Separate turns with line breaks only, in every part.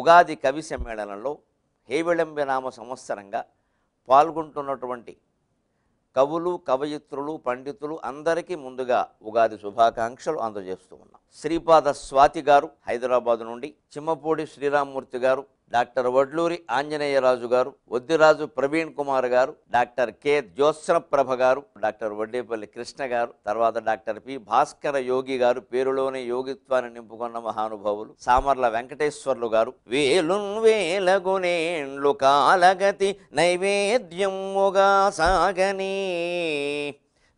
ఉగాది కవి సమ్మేళనంలో హేవిళంబి నామ సంవత్సరంగా పాల్గొంటున్నటువంటి కవులు, కవయిత్రులు, పండితులు అందరికీ ముందుగా ఉగాది శుభాకాంక్షలు అందజేస్తూ ఉన్నాం. శ్రీపాద స్వాతి గారు హైదరాబాదు నుండి, చిమ్మపూడి శ్రీరామ్మూర్తి గారు, డాక్టర్ వడ్లూరి ఆంజనేయరాజు గారు, ఒద్దిరాజు ప్రవీణ్ కుమార్ గారు, డాక్టర్ కె జ్యోత్స్నప్రభ గారు, డాక్టర్ వడ్డేపల్లి కృష్ణ గారు, తర్వాత డాక్టర్ పి భాస్కర యోగి గారు, పేరులోనే యోగిత్వాన్ని నింపుకున్న మహానుభావులు, సామర్ల వెంకటేశ్వర్లు గారు, వేలున్ వేలగునేండ్లు కాలగతి నైవేద్యముగా సాగని,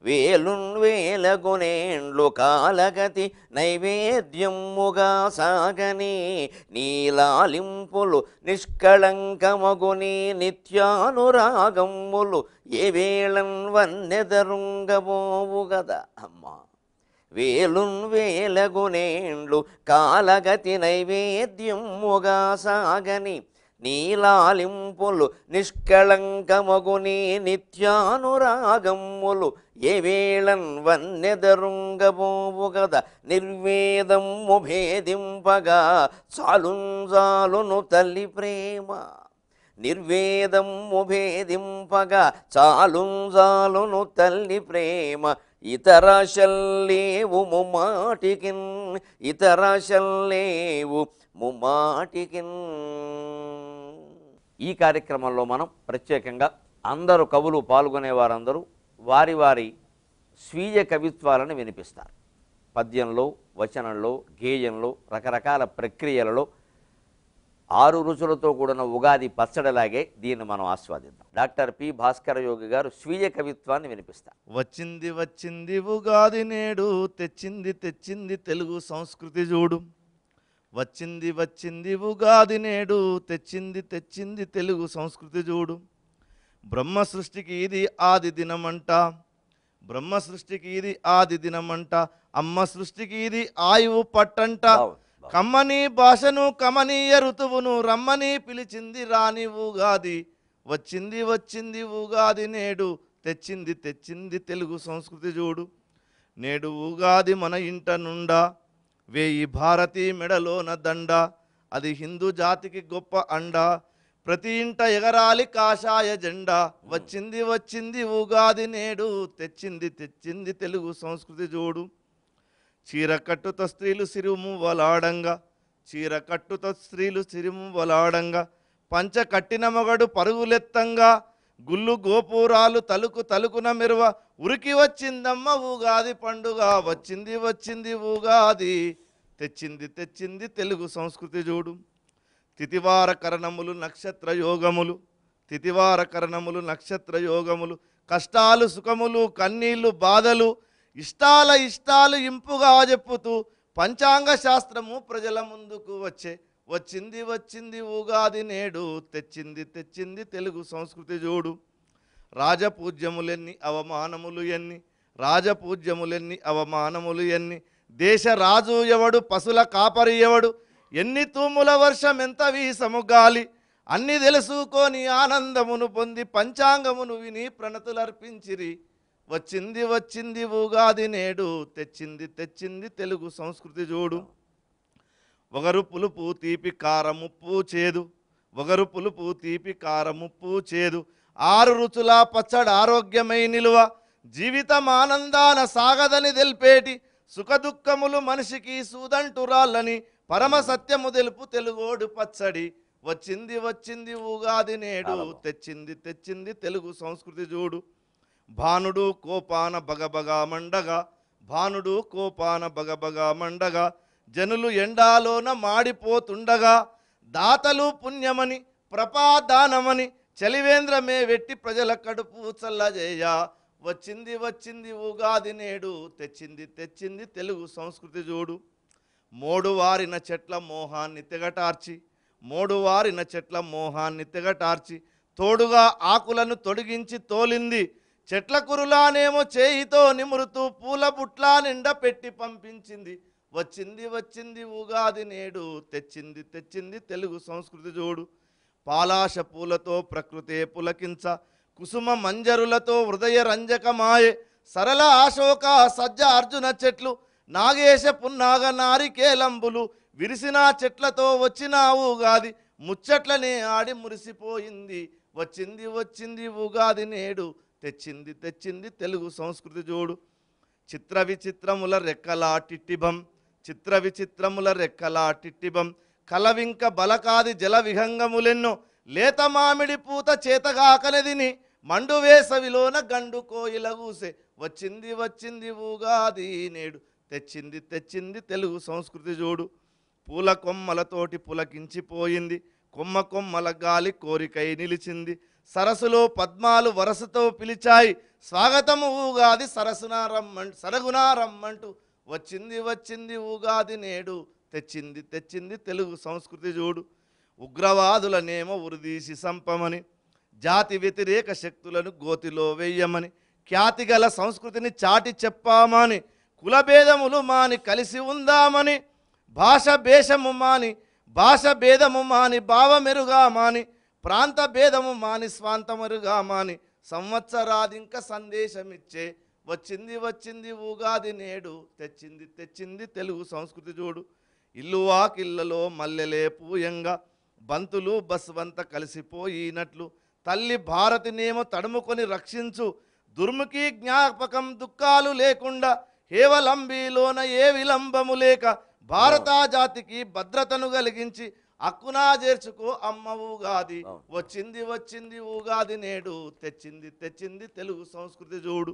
వేలున్ వేలగునేండ్లు కాలగతి నైవేద్యముగా సాగని, నీలాలింపులు నిష్కళంకమగుని నిత్యానురాగములు ఏ వేళన్ వన్నెదరుంగబోవు గద అమ్మా. వేలున్ వేలగునేండ్లు కాలగతి నైవేద్యముగా సాగని, నీలాలింపులు నిష్కళంకమగుని నిత్యానురాగములు ఏ వేళన్ వన్నెదరుంగబోవు గద, నిర్వేదము భేదింపగా చాలును తల్లి ప్రేమ, నిర్వేదము భేదింపగా చాలును తల్లి ప్రేమ, ఇతరాశల్లేవు ముమాటికిన్, ఇతరాశల్లేవు ముమాటికిన్. ఈ కార్యక్రమంలో మనం ప్రత్యేకంగా అందరూ కవులు పాల్గొనే వారందరూ వారి వారి స్వీయ కవిత్వాలను వినిపిస్తారు. పద్యంలో, వచనంలో, గేయంలో, రకరకాల ప్రక్రియలలో 6 రుచులతో కూడిన ఉగాది పచ్చడిలాగే దీన్ని మనం ఆస్వాదిద్దాం. డాక్టర్ పి భాస్కర యోగి గారు స్వీయ కవిత్వాన్ని వినిపిస్తారు.
వచ్చింది వచ్చింది ఉగాది నేడు, తెచ్చింది తెచ్చింది తెలుగు సంస్కృతి చూడు. వచ్చింది వచ్చింది ఉగాది నేడు, తెచ్చింది తెచ్చింది తెలుగు సంస్కృతి చూడు. బ్రహ్మ సృష్టికి ఇది ఆది దినమంట, బ్రహ్మ సృష్టికి ఇది ఆది దినమంట, అమ్మ సృష్టికి ఇది ఆయువు పట్టంట. కమ్మని భాషను కమనీయ ఋతువును రమ్మని పిలిచింది రాని ఉగాది. వచ్చింది వచ్చింది ఉగాది నేడు, తెచ్చింది తెచ్చింది తెలుగు సంస్కృతి చూడు. నేడు ఉగాది మన ఇంట నుండా, 1000 భారతీ మెడలోన దండ, అది హిందూ జాతికి గొప్ప అండ, ప్రతి ఇంట ఎగరాలి కాషాయ జెండా. వచ్చింది వచ్చింది ఉగాది నేడు, తెచ్చింది తెచ్చింది తెలుగు సంస్కృతి చూడు. చీర కట్టుతో స్త్రీలు సిరుమువ్వలాడంగా, చీర కట్టుతో స్త్రీలు సిరుమువ్వలాడంగా, పంచ కట్టిన మగడు పరుగులెత్తంగా, గుళ్ళు గోపురాలు తలుకు తలుకున మెరువ, ఉరికి వచ్చిందమ్మ ఉగాది పండుగ. వచ్చింది వచ్చింది ఉగాది, తెచ్చింది తెచ్చింది తెలుగు సంస్కృతి చూడు. తితివార కరణములు నక్షత్ర యోగములు, తితివార కరణములు నక్షత్ర యోగములు, కష్టాలు సుఖములు కన్నీళ్ళు బాధలు, ఇష్టాల ఇష్టాలు ఇంపుగా చెప్పుతూ పంచాంగ శాస్త్రము ప్రజల ముందుకు వచ్చే. వచ్చింది వచ్చింది ఉగాది నేడు, తెచ్చింది తెచ్చింది తెలుగు సంస్కృతి చూడు. రాజపూజ్యములెన్ని అవమానములు ఎన్ని, రాజపూజ్యములెన్ని అవమానములు ఎన్ని, దేశ రాజు ఎవడు పశుల కాపరి ఎవడు, ఎన్ని తూముల వర్షం ఎంత వీసము గాలి, అన్ని తెలుసుకొని ఆనందమును పొంది పంచాంగమును విని ప్రణతులర్పించిరి. వచ్చింది వచ్చింది ఉగాది నేడు, తెచ్చింది తెచ్చింది తెలుగు సంస్కృతి చూడు. ఒకరు పులుపు తీపి కారముప్పు చేదు, ఒకరు పులుపు తీపి కారముప్పు చేదు, 6 రుచుల పచ్చడి ఆరోగ్యమై నిలువ, జీవితం ఆనందాన సాగదని తెల్పేటి, సుఖదుఖములు మనిషికి సూదంటురాళ్ళని పరమ సత్యము తెలుపు తెలుగోడు పచ్చడి. వచ్చింది వచ్చింది ఉగాది నేడు, తెచ్చింది తెచ్చింది తెలుగు సంస్కృతి చూడు. భానుడు కోపాన బగబగా మండగా, భానుడు కోపాన బగబగా మండగా, జనులు ఎండాలోన మాడిపోతుండగా, దాతలు పుణ్యమని ప్రపాదానమని చలివేంద్రమే వెట్టి ప్రజల కడుపు చల్లజేయ. వచ్చింది వచ్చింది ఉగాది నేడు, తెచ్చింది తెచ్చింది తెలుగు సంస్కృతి చూడు. మోడు వారిన చెట్ల మోహాన్ని తెగటార్చి, మోడు వారిన చెట్ల మోహాన్ని తెగటార్చి, తోడుగా ఆకులను తొడిగించి తోలింది, చెట్ల కురులానేమో చేయితో నిమురుతూ పూల బుట్లా నిండా పెట్టి పంపించింది. వచ్చింది వచ్చింది ఉగాది నేడు, తెచ్చింది తెచ్చింది తెలుగు సంస్కృతి చూడు. పాలాశ పూలతో ప్రకృతే పులకించ, కుసుమ మంజరులతో హృదయ రంజకమాయే, సరళ అశోక సజ్జ అర్జున చెట్లు, నాగేశ పున్నాగ నారికేలంబులు, విరిసిన చెట్లతో వచ్చిన ఉగాది. ముచ్చట్లనే ఆడి మురిసిపోయింది. వచ్చింది వచ్చింది ఉగాది నేడు, తెచ్చింది తెచ్చింది తెలుగు సంస్కృతి జోడు. చిత్ర విచిత్రముల రెక్కలా టిట్టిభం, చిత్ర విచిత్రముల రెక్కలా టిట్టిభం, కలవింక బలకాది జల విహంగములెన్నో, లేత మామిడి పూత చేతగాకనదిని, మండు వేసవిలోన గండు కోయిల ఊసే. వచ్చింది వచ్చింది ఉగాది నేడు, తెచ్చింది తెచ్చింది తెలుగు సంస్కృతి జోడు. పూల కొమ్మలతోటి పులకించిపోయింది, కొమ్మ కొమ్మల గాలి కోరికై నిలిచింది. సరస్సులో పద్మాలు వరసతో పిలిచాయి, స్వాగతము ఉగాది సరగునా రమ్మంటూ. వచ్చింది వచ్చింది ఉగాది నేడు, తెచ్చింది తెచ్చింది తెలుగు సంస్కృతి జోడు. ఉగ్రవాదులనేమో ఉరిదీసి సంపమని, జాతి వ్యతిరేక శక్తులను గోతిలో వెయ్యమని, ఖ్యాతిగల సంస్కృతిని చాటి చెప్పామని, కులభేదములు మాని కలిసి ఉందామని, భాష భేదము మాని భావమెరుగా మాని, ప్రాంత భేదము మాని స్వాంతమెరుగా మాని, సంవత్సరాదింక సందేశమిచ్చే. వచ్చింది వచ్చింది ఉగాది నేడు, తెచ్చింది తెచ్చింది తెలుగు సంస్కృతి జోడు. ఇల్లు వాకిళ్ళలో మల్లెలే పూయంగా, బంతులు బస్వంత కలిసిపోయినట్లు, తల్లి భారతినేమో తడుముకొని రక్షించు. దుర్ముఖి జ్ఞాపకం దుఃఖాలు లేకుండా, హేవలంబిలోన ఏ విలంబము లేక, భారత జాతికి భద్రతను కలిగించి అక్కునా చేర్చుకో అమ్మ ఉగాది. వచ్చింది వచ్చింది ఉగాది నేడు, తెచ్చింది తెచ్చింది తెలుగు సంస్కృతి జోడు.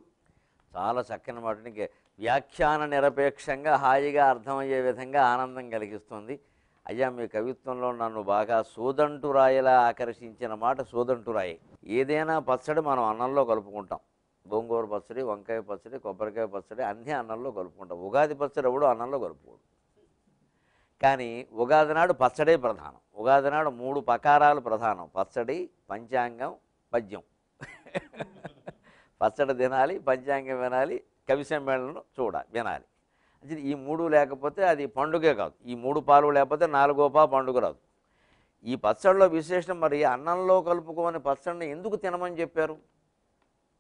చాలా చక్కని మాటనికి వ్యాఖ్యాన నిరపేక్షంగా హాయిగా అర్థమయ్యే విధంగా ఆనందం కలిగిస్తుంది. అయ్యా, మీ కవిత్వంలో నన్ను బాగా సోదంటురాయిలా ఆకర్షించిన మాట సోదంటురాయి. ఏదైనా పచ్చడి మనం అన్నంలో కలుపుకుంటాం. గోంగూర పచ్చడి, వంకాయ పచ్చడి, కొబ్బరికాయ పచ్చడి అన్నీ అన్నంలో కలుపుకుంటాం. ఉగాది పచ్చడి ఎవడో అన్నంలో కలుపుకోడు. కానీ ఉగాది నాడు పచ్చడే ప్రధానం. ఉగాది నాడు 3 పకారాలు ప్రధానం: పచ్చడి, పంచాంగం, పద్యం. పచ్చడి తినాలి, పంచాంగం వినాలి, కవి సమ్మేళనం వినాలి. అంటే ఈ 3 లేకపోతే అది పండుగే కాదు. ఈ 3 పాలు లేకపోతే 4వ పండుగ రాదు. ఈ పచ్చడిలో విశేషం, మరి అన్నంలో కలుపుకోని పచ్చడిని ఎందుకు తినమని చెప్పారు?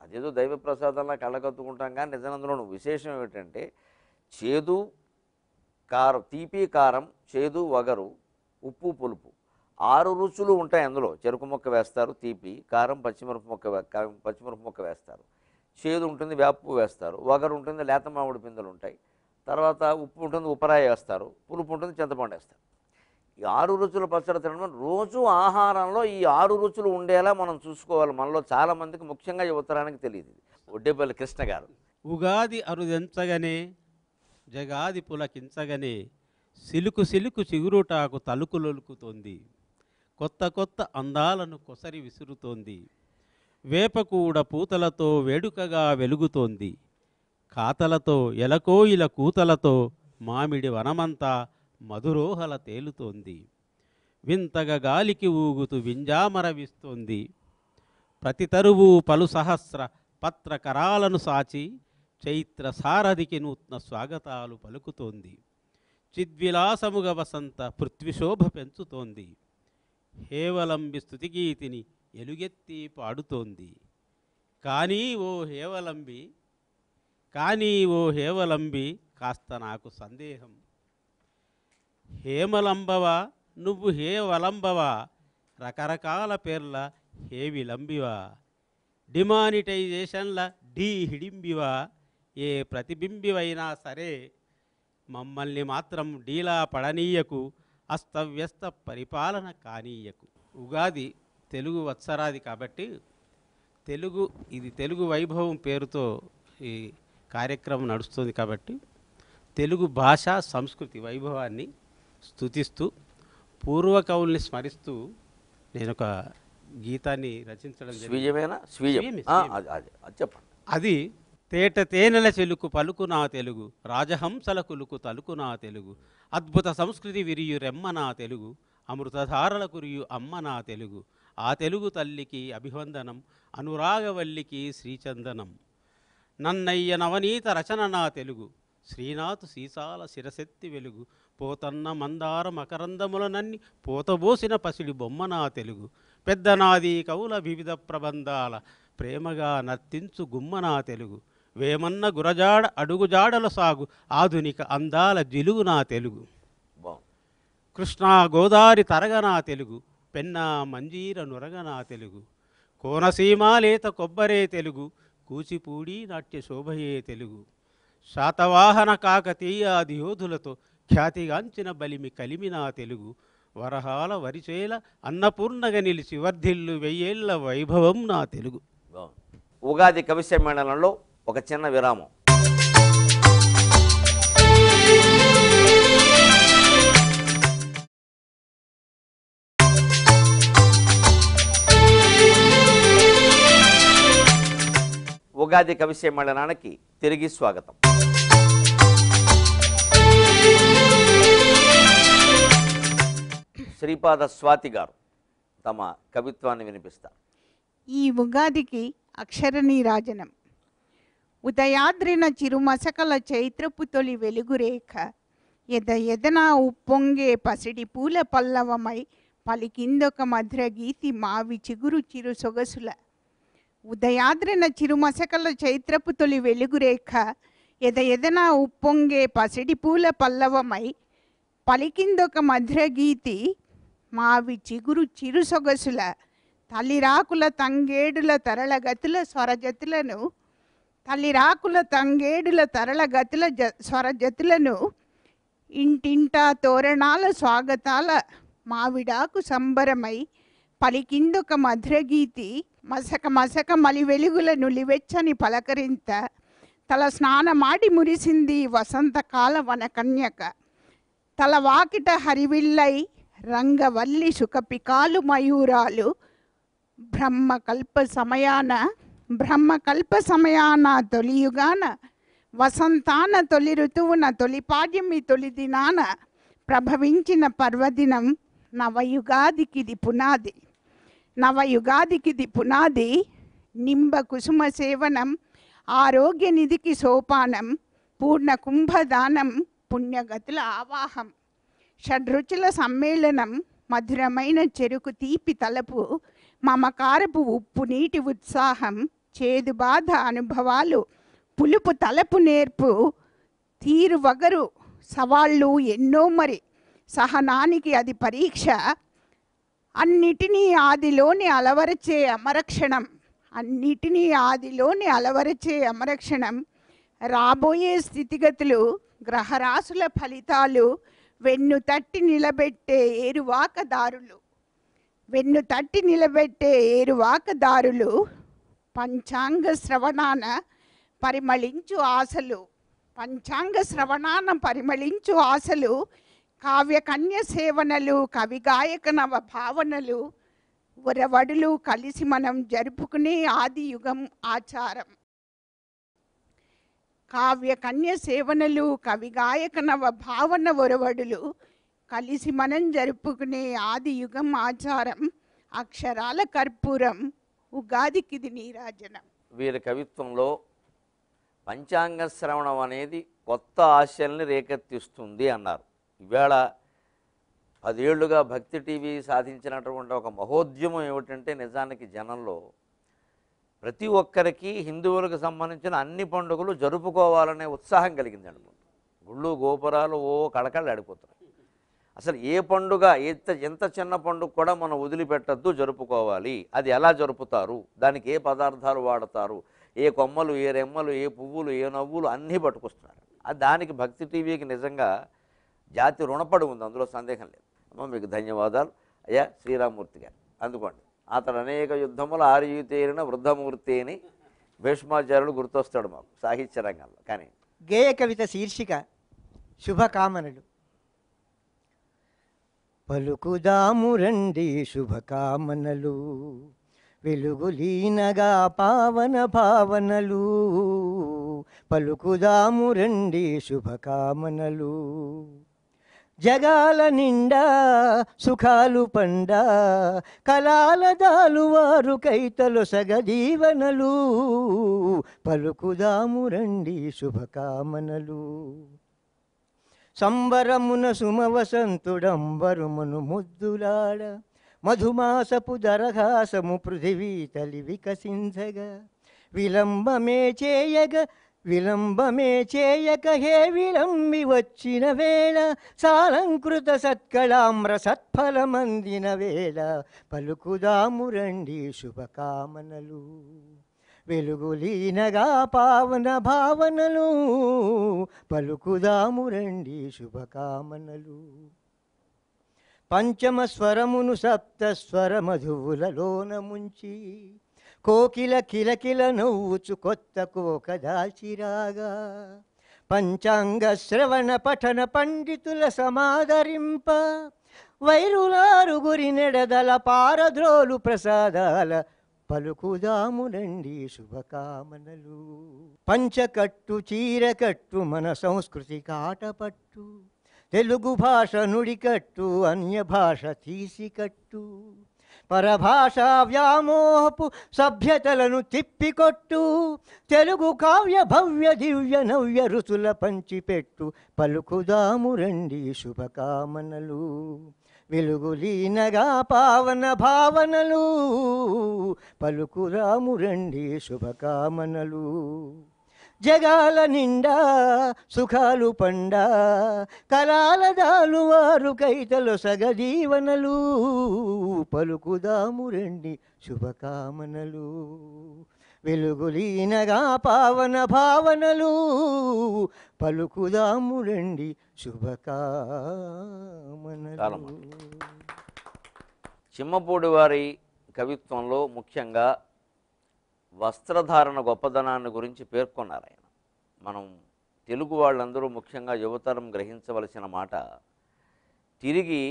అదేదో దైవ ప్రసాదంలా కళ్ళకత్తుకుంటాం. కానీ నిజానందులో విశేషం ఏమిటంటే, చేదు కారం, తీపి కారం, చేదు వగరు, ఉప్పు పులుపు 6 రుచులు ఉంటాయి అందులో. చెరుకు ముక్క వేస్తారు, తీపి కారం, పచ్చిమిరప ముక్క వేస్తారు, చేదు ఉంటుంది, వేపు వేస్తారు, వగరు ఉంటుంది, లేత మామిడి పిందెలు ఉంటాయి, తర్వాత ఉప్పు ఉంటుంది, ఉప్పరాయి వేస్తారు, పులుపు ఉంటుంది, చింతపండు వేస్తారు. ఈ 6 రుచుల పచ్చడి తినడం రోజు ఆహారంలో ఈ 6 రుచులు ఉండేలా మనం చూసుకోవాలి. మనలో చాలామందికి, ముఖ్యంగా ఈ ఉత్తరానికి తెలియదు. ఒడ్డేపల్లి కృష్ణ గారు.
ఉగాది అరుదెంచగనే, జగాది పులకించగనే, సిలుకు సిలుకు చిగురుటాకు తలుకులొలుకుతోంది, కొత్త కొత్త అందాలను కొసరి విసురుతోంది, వేపకూడ పూతలతో వేడుకగా వెలుగుతోంది, కాతలతో ఎలకోయిల కూతలతో మామిడి వనమంతా మధురోహల తేలుతోంది, వింతగా గాలికి ఊగుతూ వింజామరవిస్తోంది, ప్రతి తరువు పలు సహస్ర పత్రకరాలను సాచి చైత్ర సారథికి నూత్న స్వాగతాలు పలుకుతోంది, చిద్విలాసముగ వసంత పృథ్వీశోభ పెంచుతోంది, హేవలంబి స్తుతిగీతిని ఎలుగెత్తి పాడుతోంది. కానీ ఓ హేవలంబి కాస్త నాకు సందేహం, హేమలంబవా నువ్వు హేవలంబవా, రకరకాల పేర్ల హేవిలంబివా, డిమానిటైజేషన్ల హిడింబివా, ఏ ప్రతిబింబివైనా సరే మమ్మల్ని మాత్రం డీలా పడనీయకు, అస్తవ్యస్త పరిపాలన కానీయకు. ఉగాది తెలుగు వత్సరాది కాబట్టి తెలుగు వైభవం పేరుతో ఈ కార్యక్రమం నడుస్తుంది. కాబట్టి తెలుగు భాష సంస్కృతి వైభవాన్ని స్తుతిస్తూ పూర్వకవుల్ని స్మరిస్తూ నేను ఒక గీతాన్ని రచించడం జరిగింది. అది తేట తేనెల చెలుకు పలుకు నా తెలుగు, రాజహంసల కులుకు తలుకు నా తెలుగు, అద్భుత సంస్కృతి విరియు రెమ్మ నా తెలుగు, అమృతధారల కురియు అమ్మ నా తెలుగు, ఆ తెలుగు తల్లికి అభివందనం, అనురాగవల్లికి శ్రీచందనం, నన్నయ్య నవనీత రచన నా తెలుగు, శ్రీనాథు సీసాల శిరసెత్తి వెలుగు, పోతన్న మందార మకరందములనన్ని పోతబోసిన పసిడి బొమ్మ నా తెలుగు, పెద్దనాది కవుల వివిధ ప్రబంధాల ప్రేమగా నర్తించు గుమ్మ నా తెలుగు, వేమన్న గురజాడ అడుగుజాడల సాగు ఆధునిక అందాల జిలుగు నా తెలుగు, కృష్ణా గోదారి తరగ నా తెలుగు, పెన్నా మంజీర నురగ నా తెలుగు, కోనసీమ లేత కొబ్బరే తెలుగు, కూచిపూడి నాట్య శోభయే తెలుగు, శాతవాహన కాకతీయాది యోధులతో ఖ్యాతిగాంచిన బలిమి కలిమి నా తెలుగు, వరహాల వరిచేల అన్నపూర్ణగా నిలిచి వర్ధిల్లు వెయ్యేళ్ల వైభవం నా తెలుగు.
ఉగాది కవి సమ్మేళనంలో ఒక చిన్న విరామం. ఉగాది కవి సమ్మేళనానికి తిరిగి స్వాగతం. శ్రీపాద స్వాతి గారు తమ కవిత్వాన్ని వినిపిస్తారు.
ఈ ఉగాదికి అక్షర నీరాజనం. ఉదయాద్రిన చిరుమసకల చైత్రపు తొలి వెలుగురేఖ, ఎదనా ఉప్పొంగే పసిడి పూల పల్లవమై పలికిందొక మధుర గీతి మావి చిగురు చిరు సొగసుల. ఉదయాద్రిన చిరుమసకల చైత్రపు తొలి వెలుగురేఖ, ఎదనా ఉప్పొంగే పసిడి పూల పల్లవమై పలికిందొక మధుర గీతి మావి చిగురు చిరు సొగసుల. తల్లిరాకుల తంగేడుల తరళగతుల స్వరజతులను, తల్లిరాకుల తంగేడుల తరళగతుల స్వరజతులను, ఇంటింటా తోరణాల స్వాగతాల మావిడాకు సంబరమై పలికిందొక మధురగీతి మసక మసక మలి వెలుగుల నులివెచ్చని పలకరింత. తల స్నానమాడి మురిసింది వసంతకాల వనకన్యక, తల వాకిట హరివిల్లై రంగవల్లి సుఖపికాలు మయూరాలు. బ్రహ్మకల్ప సమయాన తొలియుగాన వసంతాన తొలి ఋతువున తొలిపాడ్యమి తొలి దినాన ప్రభవించిన పర్వదినం నవయుగాదికిది పునాది. నవయుగాదికిది పునాది. నింబ కుసుమ సేవనం ఆరోగ్య నిధికి సోపానం, పూర్ణ కుంభదానం పుణ్యగతుల ఆవాహం. షడ్రుచుల సమ్మేళనం మధురమైన చెరుకు తీపి తలపు, మమకారపు ఉప్పు నీటి ఉత్సాహం, చేదు బాధ అనుభవాలు పులుపు తలపు నేర్పు, తీరు వగరు సవాళ్ళు ఎన్నో మరి సహనానికి అది పరీక్ష. అన్నిటినీ ఆదిలోని అలవరచే అమరక్షణం, అన్నిటినీ ఆదిలోని అలవరచే అమరక్షణం. రాబోయే స్థితిగతులు గ్రహరాశుల ఫలితాలు, వెన్ను తట్టి నిలబెట్టే ఏరువాకదారులు, వెన్ను తట్టి నిలబెట్టే ఏరువాకదారులు. పంచాంగ శ్రవణాన పరిమళించు ఆశలు, పంచాంగ శ్రవణాన పరిమళించు ఆశలు. కావ్యకన్య సేవనలు కవిగాయక నవ భావనలు, ఉరవడులు కలిసి మనం జరుపుకునే ఆది యుగం ఆచారం. కావ్యకన్య సేవనలు కవిగాయక నవ భావన ఒరవడులు కలిసి మనం జరుపుకునే ఆది యుగం ఆచారం. అక్షరాల కర్పూరం ఉగాదికిది నీరాజనం.
వీరి కవిత్వంలో పంచాంగ శ్రవణం అనేది కొత్త ఆశల్ని రేకెత్తిస్తుంది అన్నారు. ఈవేళ 10 ఏళ్లుగా భక్తి టీవీ సాధించినటువంటి ఒక మహోద్యమం ఏమిటంటే, నిజానికి జనంలో ప్రతి ఒక్కరికి హిందువులకు సంబంధించిన అన్ని పండుగలు జరుపుకోవాలనే ఉత్సాహం కలిగిందండి. గుళ్ళు గోపురాలు కళకళలాడిపోతున్నాయి. అసలు ఏ పండుగ ఎంత చిన్న పండుగ కూడా మనం వదిలిపెట్టద్దు, జరుపుకోవాలి. అది ఎలా జరుపుతారు, దానికి ఏ పదార్థాలు వాడతారు, ఏ కొమ్మలు, ఏ రెమ్మలు, ఏ పువ్వులు, ఏ నవ్వులు అన్నీ పట్టుకొస్తున్నారు. దానికి భక్తి టీవీకి నిజంగా జాతి రుణపడి ఉంది, అందులో సందేహం లేదు. అమ్మ మీకు ధన్యవాదాలు. అయ్యా శ్రీరామూర్తి గారు అందుకోండి. అతడు అనేక యుద్ధములు ఆర్యుతేరిన వృద్ధమూర్తి అని భీష్మాచార్యులు గుర్తొస్తాడు మాకు సాహిత్య రంగంలో. కానీ
గేయ కవిత శీర్షిక శుభకామనలు. పలుకుదాము రండి శుభకామనలు, వెలుగులీనగా పావన భావనలు. పలుకుదాము రండి శుభకామనలు, జగాల నిండా సుఖాలు పండా, కలాల దాలువారు కైతలు సగదీవనలు. పలుకుదాము రండి శుభకామనలు, సంబరమున సుమవసంతుడంబరుమును ముద్దులాడ, మధుమాసపు దరహాసము పృథివీ తలి వికసించగా, విలంబమే చేయగ విలంబమే చేయక హే విలంబి వచ్చిన వేళ సాలంకృత సత్కళామ్ర సత్ఫలమందిన వేళ పలుకుదాము రండి శుభకామనలు వెలుగులీనగా పావన భావనలు పలుకుదాము రండి శుభకామనలు పంచమ స్వరమును సప్త స్వర మధువులలోన ముంచి కోకిల కిలకిల నవ్వుచు కొత్త కోక దాల్చిరాగా పంచాంగ శ్రవణ పఠన పండితుల సమాదరింప వైరులారుగురి నెడదల పారద్రోలు ప్రసాదాల పలుకుదాము రండి శుభకామనలు పంచకట్టు చీరకట్టు మన సంస్కృతి కాటపట్టు తెలుగు భాష నుడికట్టు అన్య భాష తీసికట్టు పరభాషా వ్యామోహపు సభ్యతలను తిప్పికొట్టు తెలుగు కావ్య భవ్య దివ్య నవ్య రుచుల పంచిపెట్టు పలుకుదాము రండి శుభకామనలు వెలుగులీనగా పావన భావనలు పలుకుదాము రండి శుభకామనలు జగాల నిండా సుఖాలు పండా కలాల దాలువారు కైతలు సగదీవనలు పలుకుదాము రండి శుభకామనలు వెలుగులీనగా పావన భావనలు పలుకుదాము రండి శుభకామనలు.
చిమ్మపూడి వారి కవిత్వంలో ముఖ్యంగా వస్త్రధారణ గొప్పదనాన్ని గురించి పేర్కొన్నారు ఆయన. మనం తెలుగు వాళ్ళందరూ ముఖ్యంగా యువతరం గ్రహించవలసిన మాట, తిరిగి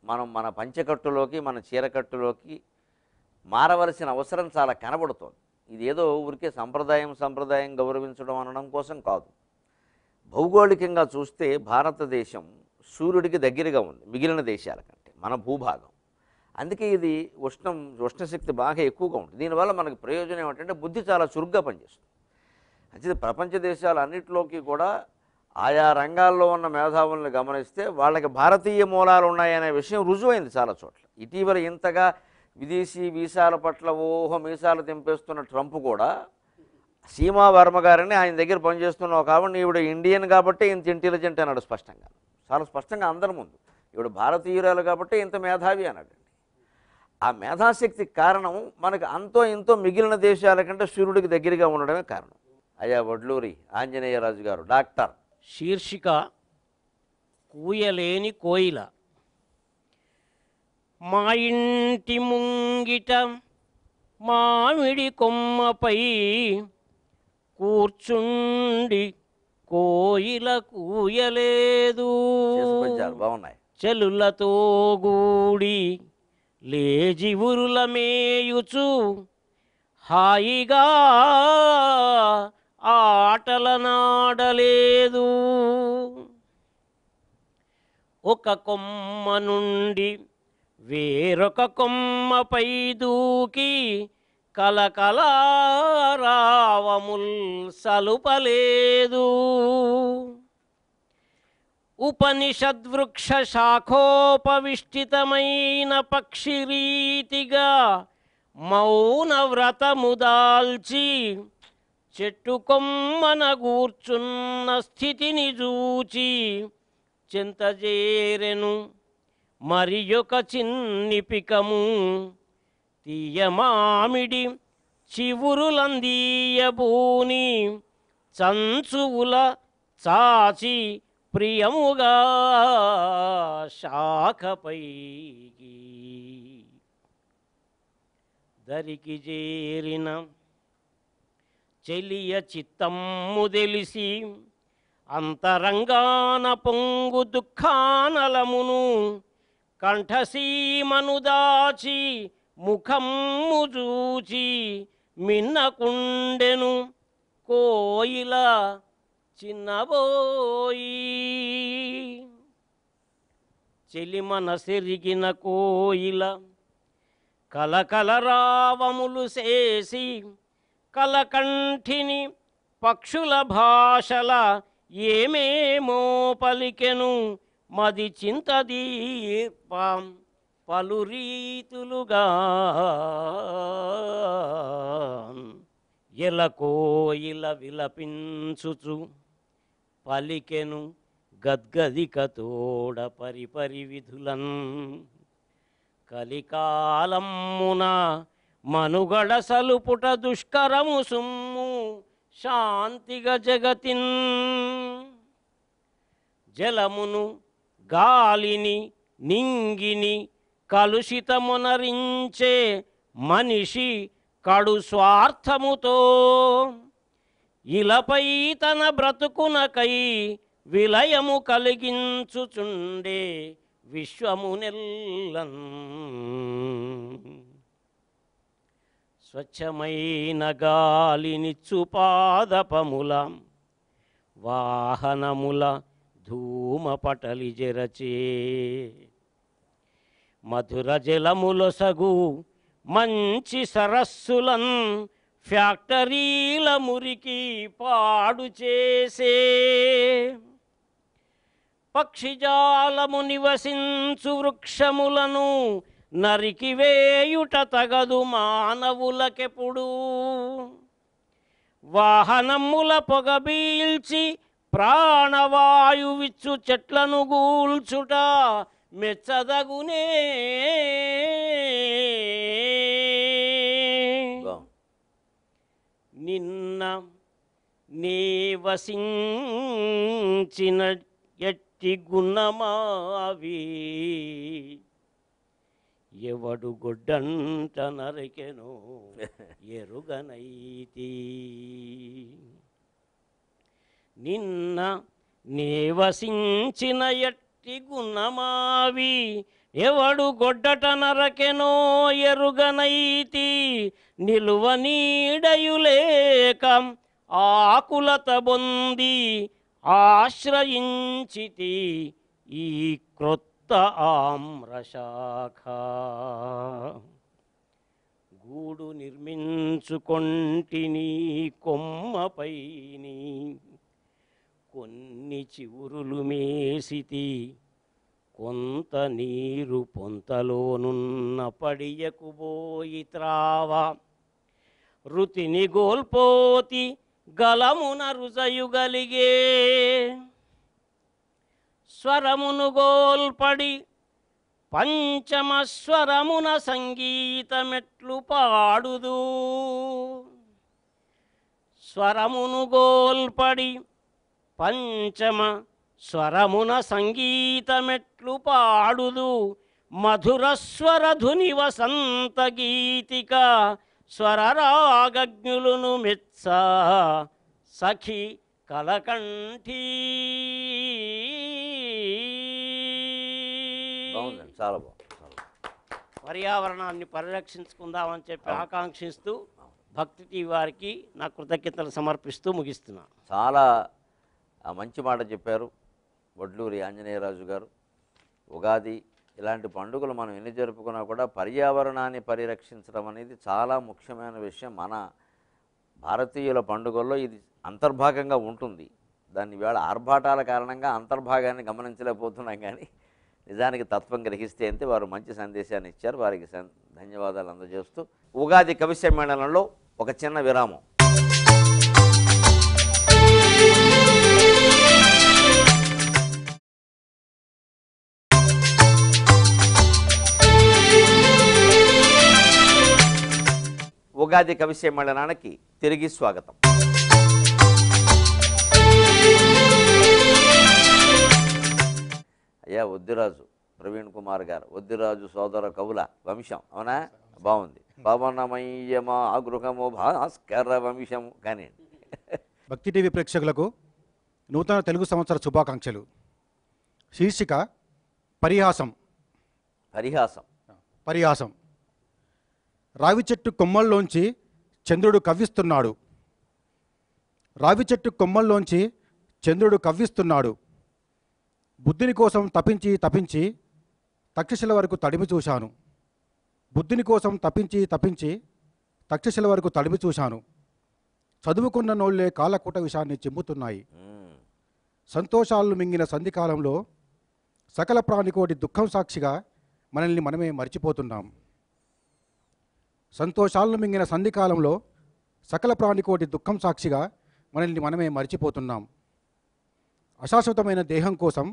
మనం మన పంచకట్టులోకి మన చీరకట్టులోకి మారవలసిన అవసరం చాలా కనబడుతోంది. ఇదేదో ఊరికే సంప్రదాయం గౌరవించడం అనడం కోసం కాదు. భౌగోళికంగా చూస్తే భారతదేశం సూర్యుడికి దగ్గరగా ఉంది మిగిలిన దేశాల కంటే, మన భూభాగం. అందుకే ఇది ఉష్ణశక్తి బాగా ఎక్కువగా ఉంటుంది. దీనివల్ల మనకు ప్రయోజనం ఏమిటంటే బుద్ధి చాలా చురుగ్గా పనిచేస్తుంది. అయితే ప్రపంచ దేశాలన్నింటిలోకి కూడా ఆయా రంగాల్లో ఉన్న మేధావులను గమనిస్తే వాళ్ళకి భారతీయ మూలాలు ఉన్నాయనే విషయం రుజువైంది చాలా చోట్ల. ఇటీవల ఇంతగా విదేశీ వీసాల పట్ల మీసాలు తెంపేస్తున్న ట్రంప్ కూడా సీమా వర్మ గారిని ఆయన దగ్గర పనిచేస్తున్న ఒక ఆవిడ, ఈవిడ ఇండియన్ కాబట్టి ఇంత ఇంటెలిజెంట్ అన్నాడు స్పష్టంగా, చాలా స్పష్టంగా అందరి ముందు. ఈవిడ భారతీయురాలు కాబట్టి ఇంత మేధావి అన్నాడు. ఆ మేధాశక్తి కారణం మనకు అంతో ఇంతో మిగిలిన దేశాల కంటే సూర్యుడికి దగ్గరగా ఉండడమే కారణం. అయ్యా వడ్లూరి ఆంజనేయరాజు గారు డాక్టర్.
శీర్షిక కూయలేని కోయిల. మా ఇంటి ముంగిట మామిడి కొమ్మపై కూర్చుండి కోయిల కూయలేదు,
బాగున్నాయి.
చెలులతో గూడి లేజివురుల మేయుచు హాయిగా ఆటలనాడలేదు. ఒక కొమ్మ నుండి వేరొక కొమ్మపై దూకి కలకలారావముల్ సలుపలేదు. ఉపనిషద్వృక్ష శాఖోపవిష్టితమైన పక్షిరీతిగా మౌన వ్రతము దాల్చి చెట్టు కొమ్మన గూర్చున్న స్థితిని చూచి చింతజేరెను మరి ఒక చిన్ని పికము. తీయమామిడి చివురులందీయబూని చంచువుల చాచి ప్రియముగా శాఖపైకి దరికి చేరిన చెలియ చిత్తమ్ము తెలిసి అంతరంగాన పొంగు దుఃఖానలమును కంఠసీమను దాచి ముఖమ్ము చూచి మిన్నకుండెను కోయిల చిన్నబోయి. చెలిమన సెరిగిన కోయిల కలకలరావములు చేసి కలకంఠిని పక్షుల భాషల ఏమేమో పలికెను మది చింతదీప పలు రీతులుగా. ఎలకోయిల విలపించుచు పలికెను గద్గదికతోడ పరిపరి విధులన్ కలికాలమ్మున మనుగడ సలుపుట దుష్కరము సుమ్ము శాంతిగా జగతిన్ జలమును గాలిని నింగిని కలుషితమునరించే మనిషి కడు స్వార్థముతో ఇలపై తన బ్రతుకునకై విలయము కలిగించుచుండే విశ్వమునెల్లన్ స్వచ్ఛమైన గాలినిచ్చు పాదపముల వాహనముల ధూమపటలి జరచే మధుర జలములొసగు మంచి సరస్సులన్ ఫ్యాక్టరీల మురికి పాడు చేసే పక్షిజాలము నివసించు వృక్షములను నరికివేయుట తగదు మానవులకెప్పుడు వాహనముల పొగబీల్చి ప్రాణవాయువిచ్చు చెట్లను గూల్చుట మెచ్చదగునే నిన్న నీ వసించిన ఎట్టి గుణమావి ఎవడు గొడ్డంట నరికెను ఎరుగనైతి నిన్న నివసించిన ఎట్టి గుణమావి ఎవడు గొడ్డట నరకెనో ఎరుగనైతి నిలువ నీడయులేక ఆకులత బొంది ఆశ్రయించితి ఈ క్రొత్త ఆమ్రశాఖ గూడు నిర్మించుకొంటిని కొమ్మపైని కొన్ని చివురులు మేసితి కొంత నీరు పొంతలోనున్న పడియకు బోయి త్రావ రుతిని గోల్పోతి గలమున రుజయుగలిగే స్వరమును గోల్పడి పంచమ స్వరమున సంగీతమెట్లు పాడుదు స్వరమును గోల్పడి పంచమ స్వరమున సంగీతమెట్లు పాడుదు మధుర స్వరధుని వసంత గీతిక స్వరరాగజ్ఞులను మెచ్చ సఖి కలకంఠీ
బాగుందండి, చాలా బాగుంది.
పర్యావరణాన్ని పరిరక్షించుకుందామని చెప్పి ఆకాంక్షిస్తూ భక్తి టీవీ వారికి నా కృతజ్ఞతలు సమర్పిస్తూ ముగిస్తున్నాను.
చాలా మంచి మాట చెప్పారు వడ్లూరి ఆంజనేయరాజు గారు. ఉగాది ఇలాంటి పండుగలు మనం ఎన్ని జరుపుకున్నా కూడా పర్యావరణాన్ని పరిరక్షించడం అనేది చాలా ముఖ్యమైన విషయం. మన భారతీయుల పండుగల్లో ఇది అంతర్భాగంగా ఉంటుంది. దాన్ని వేళ ఆర్భాటాల కారణంగా అంతర్భాగాన్ని గమనించలేకపోతున్నాం, కానీ నిజానికి తత్వం గ్రహిస్తే అంతే. వారు మంచి సందేశాన్ని ఇచ్చారు, వారికి ధన్యవాదాలు అందజేస్తూ ఉగాది కవి సమ్మేళనంలో ఒక చిన్న విరామం. ఉగాది కవి సమ్మేళనానికి తిరిగి స్వాగతం. అయ్యా ఒద్దిరాజు ప్రవీణ్ కుమార్ గారు, ఒద్దిరాజు సోదర కవుల వంశం, అవునా? బాగుంది. పవనమయ్యమా గృహము భాస్కర వంశము. కానీ
భక్తి టీవీ ప్రేక్షకులకు నూతన తెలుగు సంవత్సర శుభాకాంక్షలు. శీర్షిక పరిహాసం.
పరిహాసం.
పరిహాసం. రావి చెట్టు కొమ్మల్లోంచి చంద్రుడు కవ్విస్తున్నాడు. రావి చెట్టు కొమ్మల్లోంచి చంద్రుడు కవ్విస్తున్నాడు. బుద్ధుని కోసం తపించి తపించి తక్షశిల వరకు తడిమి చూశాను. బుద్ధుని కోసం తపించి తపించి తక్షశిల వరకు తడిమి చూశాను. చదువుకున్న నోళ్లే కాలకూట విషాన్ని చిమ్ముతున్నాయి. సంతోషాలను మింగిన సంధికాలంలో సకల ప్రాణికోటి దుఃఖం సాక్షిగా మనల్ని మనమే మర్చిపోతున్నాం. సంతోషాలను మింగిన సంధికాలంలో సకల ప్రాణికోటి దుఃఖం సాక్షిగా మనల్ని మనమే మరిచిపోతున్నాం. అశాశ్వతమైన దేహం కోసం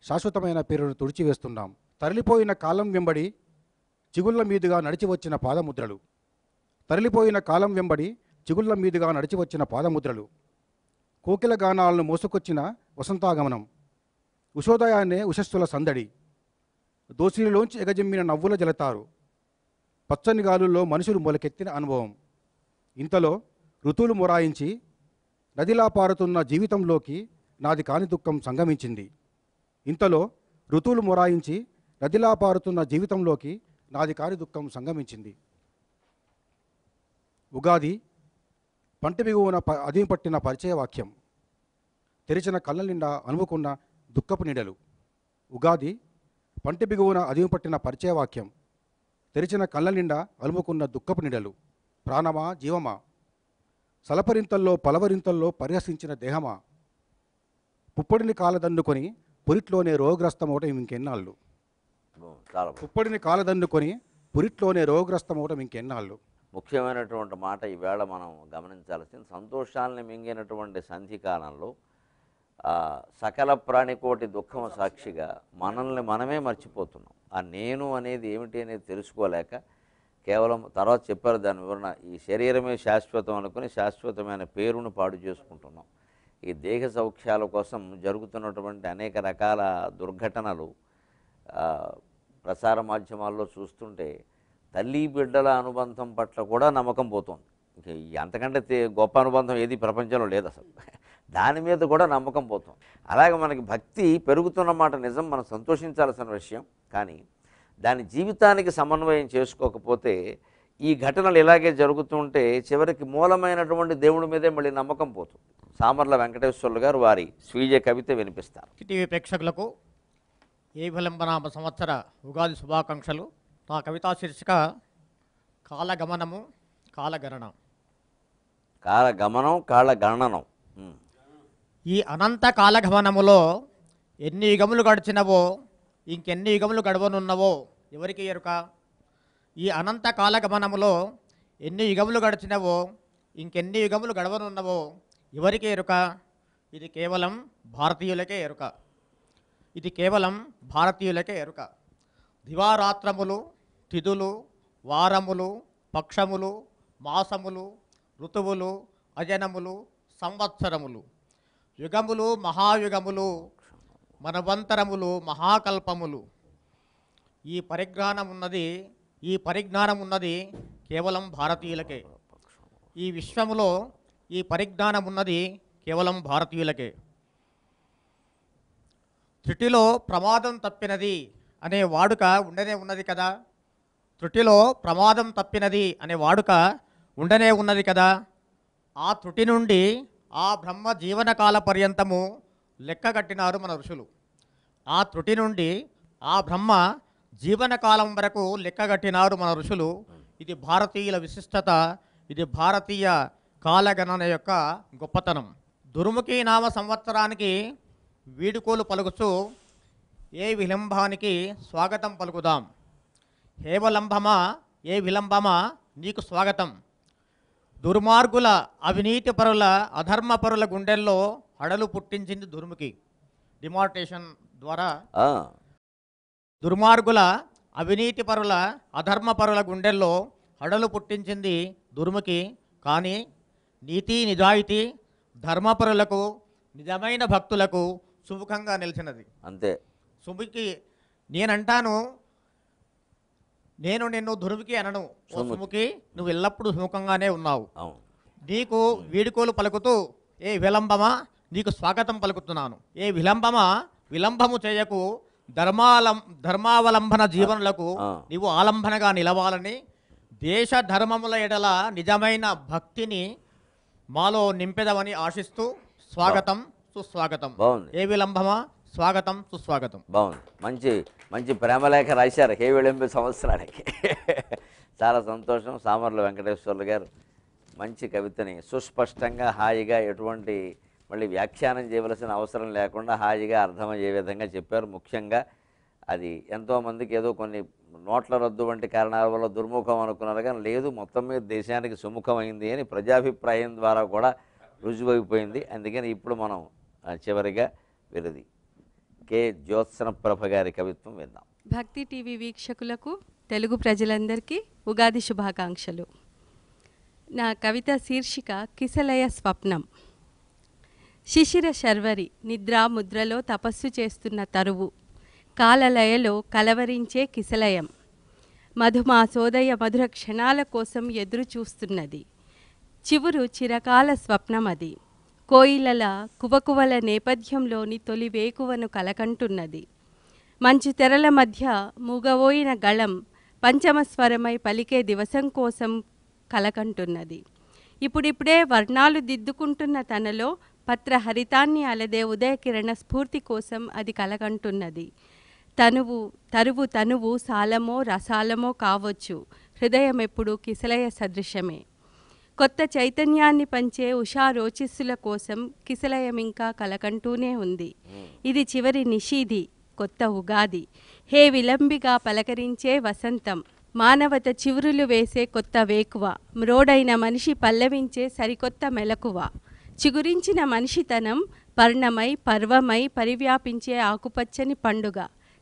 శాశ్వతమైన పేరును తుడిచివేస్తున్నాం. తరలిపోయిన కాలం వెంబడి చిగుళ్ళ మీదుగా నడిచి వచ్చిన పాదముద్రలు. తరలిపోయిన కాలం వెంబడి చిగుళ్ళ మీదుగా నడిచి వచ్చిన పాదముద్రలు. కోకిల గానాలను మోసుకొచ్చిన వసంతాగమనం. ఉషోదయాన్నే ఉషస్సుల సందడి. దోసిలిలోంచి ఎగజిమ్మిన నవ్వుల జలతారు. పచ్చని గాలుల్లో మనుషులు మొలకెత్తిన అనుభవం. ఇంతలో ఋతువులు మొరాయించి నదిలా పారుతున్న జీవితంలోకి నాది కాని దుఃఖం సంగమించింది. ఇంతలో ఋతువులు మొరాయించి నదిలా పారుతున్న జీవితంలోకి నాది కాని దుఃఖం సంగమించింది. ఉగాది పంట బిగువన అదిమి పట్టిన పరిచయ వాక్యం. తెరిచిన కళ్ళ నిండా అనుకున్న దుఃఖపు నీడలు. ఉగాది పంట బిగువన అదిమి పట్టిన పరిచయ వాక్యం. తెరిచిన కళ్ళ నిండా అలుముకున్న దుఃఖపు నీడలు. ప్రాణమా జీవమా, సలపరింతల్లో పలవరింతల్లో పరిహసించిన దేహమా, పుప్పడిని కాలదన్నుకొని పురిట్లోనే రోగగ్రస్తమవటం ఇంకెన్నాళ్ళు.
చాలా
పుప్పడిని కాలదన్నుకొని పురిట్లోనే రోగగ్రస్తమవటం ఇంకెన్నాళ్ళు.
ముఖ్యమైనటువంటి మాట ఈవేళ మనం గమనించాల్సింది, సంతోషాలను మింగినటువంటి సంధికాలంలో సకల ప్రాణికోటి దుఃఖం సాక్షిగా మనల్ని మనమే మర్చిపోతున్నాం. ఆ నేను అనేది ఏమిటి అనేది తెలుసుకోలేక కేవలం తర్వాత చెప్పారు దాని వివరణ, ఈ శరీరమే శాశ్వతం అనుకుని శాశ్వతమైన పేరును పాడు చేసుకుంటున్నాం. ఈ దేహ సౌఖ్యాల కోసం జరుగుతున్నటువంటి అనేక రకాల దుర్ఘటనలు ప్రసార మాధ్యమాల్లో చూస్తుంటే తల్లి బిడ్డల అనుబంధం పట్ల కూడా నమ్మకం పోతుంది. అంతకంటే గొప్ప అనుబంధం ఏది ప్రపంచంలో లేదు అసలు. దాని మీద కూడా నమ్మకం పోతుంది. అలాగే మనకి భక్తి పెరుగుతున్నమాట నిజం, మనం సంతోషించాల్సిన విషయం. కానీ దాని జీవితానికి సమన్వయం చేసుకోకపోతే ఈ ఘటనలు ఇలాగే జరుగుతుంటే చివరికి మూలమైనటువంటి దేవుడి మీదే మళ్ళీ నమ్మకం పోతుంది. సామర్ల వెంకటేశ్వర్లు గారు వారి స్వీయ కవిత వినిపిస్తారు.
టీవీ ప్రేక్షకులకు ఏ విలంబనామ సంవత్సర ఉగాది శుభాకాంక్షలు. నా కవితా శీర్షిక కాలగమనము కాలగణన.
కాలగమనం కాలగణనం.
ఈ అనంత కాలగమనములో ఎన్ని యుగములు గడిచినవో ఇంకెన్ని యుగములు గడవనున్నవో ఎవరికి ఎరుక. ఈ అనంత కాలగమనములో ఎన్ని యుగములు గడిచినవో ఇంకెన్ని యుగములు గడవనున్నవో ఎవరికి ఎరుక. ఇది కేవలం భారతీయులకే ఎరుక. ఇది కేవలం భారతీయులకే ఎరుక. దివారాత్రములు, తిథులు, వారములు, పక్షములు, మాసములు, ఋతువులు, అజనములు, సంవత్సరములు, యుగములు, మహాయుగములు, మనవంతరములు, మహాకల్పములు. ఈ పరిజ్ఞానం ఉన్నది కేవలం భారతీయులకే. ఈ విశ్వములో ఈ పరిజ్ఞానం ఉన్నది కేవలం భారతీయులకే. త్రుటిలో ప్రమాదం తప్పినది అనే వాడుక ఉండనే ఉన్నది కదా. త్రుటిలో ప్రమాదం తప్పినది అనే వాడుక ఉండనే ఉన్నది కదా. ఆ త్రుటి నుండి ఆ బ్రహ్మ జీవనకాల పర్యంతము లెక్కగట్టినారు మన ఋషులు. ఆ త్రుటి నుండి ఆ బ్రహ్మ జీవనకాలం వరకు లెక్కగట్టినారు మన ఋషులు. ఇది భారతీయుల విశిష్టత. ఇది భారతీయ కాలగణన యొక్క గొప్పతనం. దుర్ముఖి నామ సంవత్సరానికి వీడుకోలు పలుకుచు ఏ విలంబానికి స్వాగతం పలుకుదాం. హేవలంబమా ఏ విలంబమా నీకు స్వాగతం. దుర్మార్గుల అవినీతి పరుల అధర్మపరుల గుండెల్లో హడలు పుట్టించింది దుర్ముఖి. డిమార్టేషన్ ద్వారా దుర్మార్గుల అవినీతి పరుల అధర్మపరుల గుండెల్లో హడలు పుట్టించింది దుర్ముఖి. కానీ నీతి నిజాయితీ ధర్మపరులకు నిజమైన భక్తులకు సుముఖంగా నిలిచినది.
అంతే.
సుముఖి నేనంటాను, నేను నిన్ను దుర్ముఖి అనను. సుముఖి నువ్వు ఎల్లప్పుడూ సుముఖంగానే ఉన్నావు. నీకు వీడుకోలు పలుకుతూ ఏ విలంబమా నీకు స్వాగతం పలుకుతున్నాను. ఏ విలంబమా విలంబము చేయకు. ధర్మావలంబన జీవనులకు నీవు ఆలంబనగా నిలవాలని, దేశ ధర్మముల ఎడల నిజమైన భక్తిని మాలో నింపెదవని ఆశిస్తూ స్వాగతం సుస్వాగతం. ఏ విలంబమా స్వాగతం సుస్వాగతం.
బాగుంది. మంచి మంచి ప్రేమలేఖ రాశారు హే విళంబ సంవత్సరానికి. చాలా సంతోషం. సామర్ల వెంకటేశ్వర్లు గారు మంచి కవితని సుస్పష్టంగా హాయిగా ఎటువంటి మళ్ళీ వ్యాఖ్యానం చేయవలసిన అవసరం లేకుండా హాయిగా అర్థమయ్యే విధంగా చెప్పారు. ముఖ్యంగా అది ఎంతోమందికి ఏదో కొన్ని నోట్ల రద్దు వంటి కారణాల వల్ల దుర్ముఖం అనుకున్నారు, కానీ లేదు, మొత్తం మీద దేశానికి సుముఖమైంది అని ప్రజాభిప్రాయం ద్వారా కూడా రుజువైపోయింది. అందుకని ఇప్పుడు మనం చివరిగా వీరిది కె జ్యోత్సన ప్రభ గారి కవిత్వం విందాం.
భక్తి టీవీ వీక్షకులకు, తెలుగు ప్రజలందరికీ ఉగాది శుభాకాంక్షలు. నా కవిత శీర్షిక కిసలయ స్వప్నం. శిశిర శర్వరి నిద్రా ముద్రలో తపస్సు చేస్తున్న తరువు, కాలలయలో కలవరించే కిసలయం, మధుమాసోదయ మధుర క్షణాల కోసం ఎదురు చూస్తున్నది. చివురు చిరకాల స్వప్నమది, కోయిలల కువకువల నేపథ్యంలోని తొలి వేకువను కలకంటున్నది. మంచు తెరల మధ్య మూగవోయిన గళం పంచమస్వరమై పలికే దివసం కోసం కలకంటున్నది. ఇప్పుడిప్పుడే వర్ణాలు దిద్దుకుంటున్న తనలో పత్రహరితాన్ని అలదే ఉదయకిరణ స్ఫూర్తి కోసం అది కలకంటున్నది. తరువు సాలమో రసాలమో కావచ్చు, హృదయం ఎప్పుడు కిసలయ సదృశమే. కొత్త చైతన్యాన్ని పంచే ఉషా రోచిస్సుల కోసం కిసలయం ఇంకా కలకంటూనే ఉంది. ఇది చివరి నిషీధి, కొత్త ఉగాది. హే విలంబిగా పలకరించే వసంతం, మానవత చివురులు వేసే కొత్త వేకువ, మ్రోడైన మనిషి పల్లవించే సరికొత్త మెలకువ. చిగురించిన మనిషితనం పర్ణమై పర్వమై పరివ్యాపించే ఆకుపచ్చని పండుగ.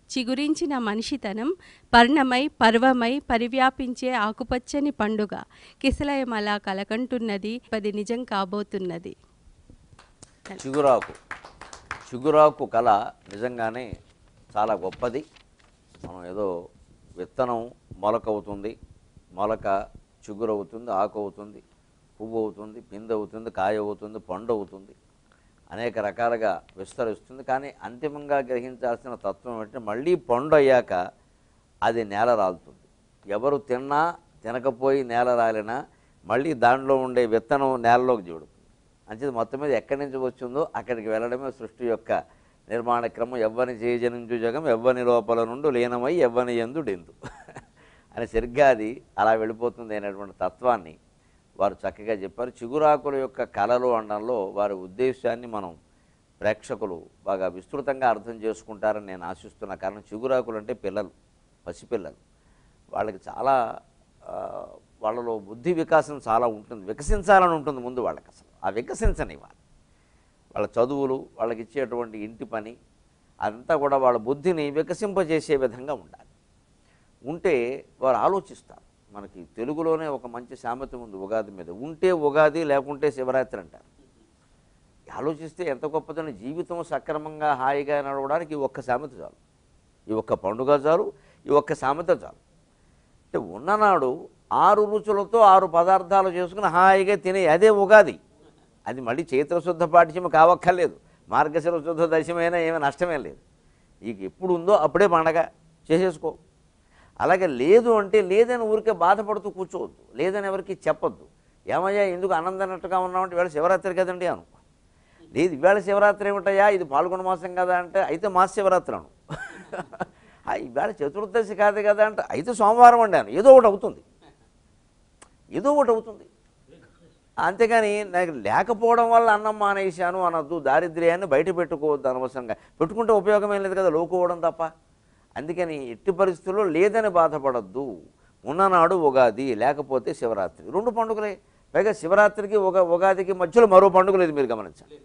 చిగురించిన మనిషితనం పర్ణమై పర్వమై పరివ్యాపించే ఆకుపచ్చని పండుగ. కిసలయం అలా కలకంటున్నది, అది నిజం కాబోతున్నది.
చిగురాకు కళ నిజంగానే చాలా గొప్పది. మనం ఏదో విత్తనం మొలకవుతుంది, మొలక చిగురు అవుతుంది, ఆకు అవుతుంది, పువ్వు అవుతుంది, పిందె అవుతుంది, కాయ అవుతుంది, పండు అవుతుంది, అనేక రకాలుగా విస్తరిస్తుంది. కానీ అంతిమంగా గ్రహించాల్సిన తత్వం ఏంటంటే మళ్ళీ పండు అయ్యాక అది నేల రాలుతుంది. ఎవరు తిన్నా తినకపోయి నేల రాలినా మళ్ళీ దాంట్లో ఉండే విత్తనం నేలలోకి చూడుతుంది. అంచేది మొత్తం మీద ఎక్కడి నుంచి వచ్చిందో అక్కడికి వెళ్ళడమే సృష్టి యొక్క నిర్మాణ క్రమం. ఎవ్వని చేయజనించు జగం ఎవ్వని లోపల నుండి లీనమై ఎవ్వని యందు డెందు అని సరిగ్గా అది అలా వెళ్ళిపోతుంది అనేటువంటి తత్వాన్ని వారు చక్కగా చెప్పారు. చిగురాకుల యొక్క కళలు అనడంలో వారి ఉద్దేశాన్ని మనం ప్రేక్షకులు బాగా విస్తృతంగా అర్థం చేసుకుంటారని నేను ఆశిస్తున్నా. కారణం చిగురాకులు అంటే పిల్లలు, పసిపిల్లలు, వాళ్ళకి చాలా వాళ్ళలో బుద్ధి వికాసం చాలా ఉంటుంది, వికసించాలని ఉంటుంది ముందు వాళ్ళకి. అసలు ఆ వికసించనివ్వాలి. వాళ్ళ చదువులు, వాళ్ళకి ఇచ్చేటువంటి ఇంటి పని అంతా కూడా వాళ్ళ బుద్ధిని వికసింపజేసే విధంగా ఉండాలి. ఉంటే వారు ఆలోచిస్తారు. మనకి తెలుగులోనే ఒక మంచి సామెత ఉంది ఉగాది మీద, ఉంటే ఉగాది లేకుంటే శివరాత్రి అంటారు. ఆలోచిస్తే ఎంత గొప్పదని. జీవితం సక్రమంగా హాయిగా నడవడానికి ఈ ఒక్క సామెత చాలు, ఈ ఒక్క పండుగ చాలు, ఈ ఒక్క సామెత చాలు. అంటే ఉన్ననాడు 6 రుచులతో 6 పదార్థాలు చేసుకుని హాయిగా తినే అదే ఉగాది. అది మళ్ళీ చైత్రశుద్ధ పాఠ్యం కావక్కర్లేదు, మార్గశిర శుద్ధ దశమైనా ఏమీ నష్టమే లేదు. నీకు ఎప్పుడు ఉందో అప్పుడే పండగ చేసేసుకో. అలాగే లేదు అంటే లేదని ఊరికే బాధపడుతూ కూర్చోవద్దు, లేదని ఎవరికి చెప్పొద్దు. ఏమయ్యా ఎందుకు ఆనందన్నట్టుగా ఉన్నామంటే ఇవాళ శివరాత్రి కదండి అనుకో. లేదు ఇవాళ శివరాత్రి ఏమిటయ్యా, ఇది పాల్గొన మాసం కదా అంటే అయితే మాస శివరాత్రి అను. ఇవాళ చతుర్దశి కాదు కదా అంటే అయితే సోమవారం అండాను. ఏదో ఒకటి అవుతుంది, ఏదో ఒకటి అవుతుంది. అంతేగాని నాకు లేకపోవడం వల్ల అన్నం మానేశాను అనొద్దు, దారిద్ర్యాన్ని బయట పెట్టుకోవద్దు అనవసరంగా. పెట్టుకుంటే ఉపయోగమేం లేదు కదా, లోకోవడం తప్ప. అందుకని ఎట్టి పరిస్థితుల్లో లేదని బాధపడద్దు. ఉన్ననాడు ఉగాది, లేకపోతే శివరాత్రి, 2 పండుగలే. పైగా శివరాత్రికి ఉగాదికి మధ్యలో మరో పండుగ లేదు, మీరు గమనించాలి.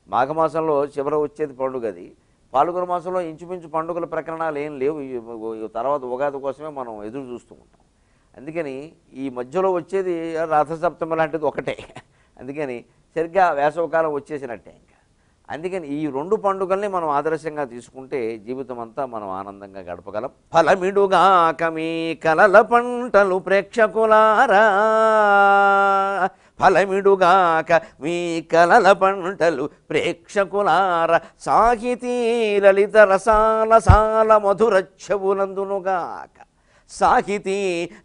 మాఘమాసంలో చివర వచ్చేది పండుగది. పాల్గొన మాసంలో ఇంచుమించు పండుగల ప్రకరణాలు ఏం లేవు. తర్వాత ఉగాది కోసమే మనం ఎదురు చూస్తూ ఉంటాం. అందుకని ఈ మధ్యలో వచ్చేది రథసప్తమి లాంటిది ఒకటే. అందుకని సరిగ్గా వేసవకాలం వచ్చేసినట్టే ఇంకా. అందుకని ఈ 2 పండుగల్ని మనం ఆదర్శంగా తీసుకుంటే జీవితం అంతా మనం ఆనందంగా గడపగలం. ఫలమిడుగాక మీ కలల పంటలు ప్రేక్షకులారా, ఫలమిడుగాక మీ కలల పంటలు ప్రేక్షకులారా, సాహితీ లలిత రసాల సాల మధురచ్చవులందునుగాక, సాహితీ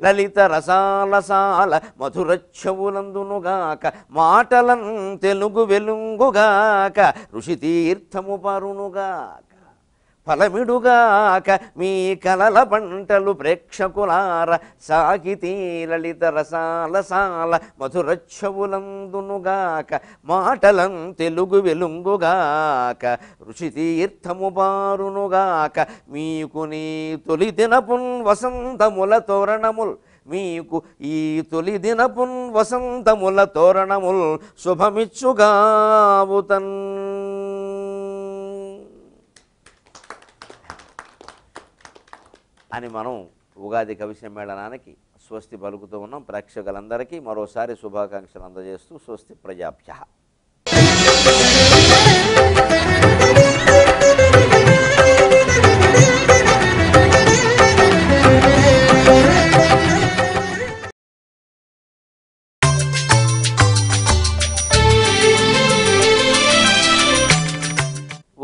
లలిత రసాల సాల మధురచ్చవులందునుగాక, మాటలం తెలుగు వెలుంగుగాక, ఋషి తీర్థము పరునుగాక. ఫలమిడుగాక మీ కలల పంటలు ప్రేక్షకులార సాగితీ లలిత రసాలసాల మధురచ్చవులందునుగాక మాటలం తెలుగు వెలుంగుగాక ఋషి తీర్థము బారునుగాక మీకు నీ తొలి దినపున్ వసంతముల తోరణముల్ మీకు ఈ తొలి దినపున్ వసంతముల తోరణముల్ శుభమిచ్చుగావుతన్. అని మనం ఉగాది కవి సమ్మేళనానికి స్వస్తి పలుకుతూ ఉన్నాం. ప్రేక్షకులందరికీ మరోసారి శుభాకాంక్షలు అందజేస్తూ స్వస్తి ప్రజాభ్యః.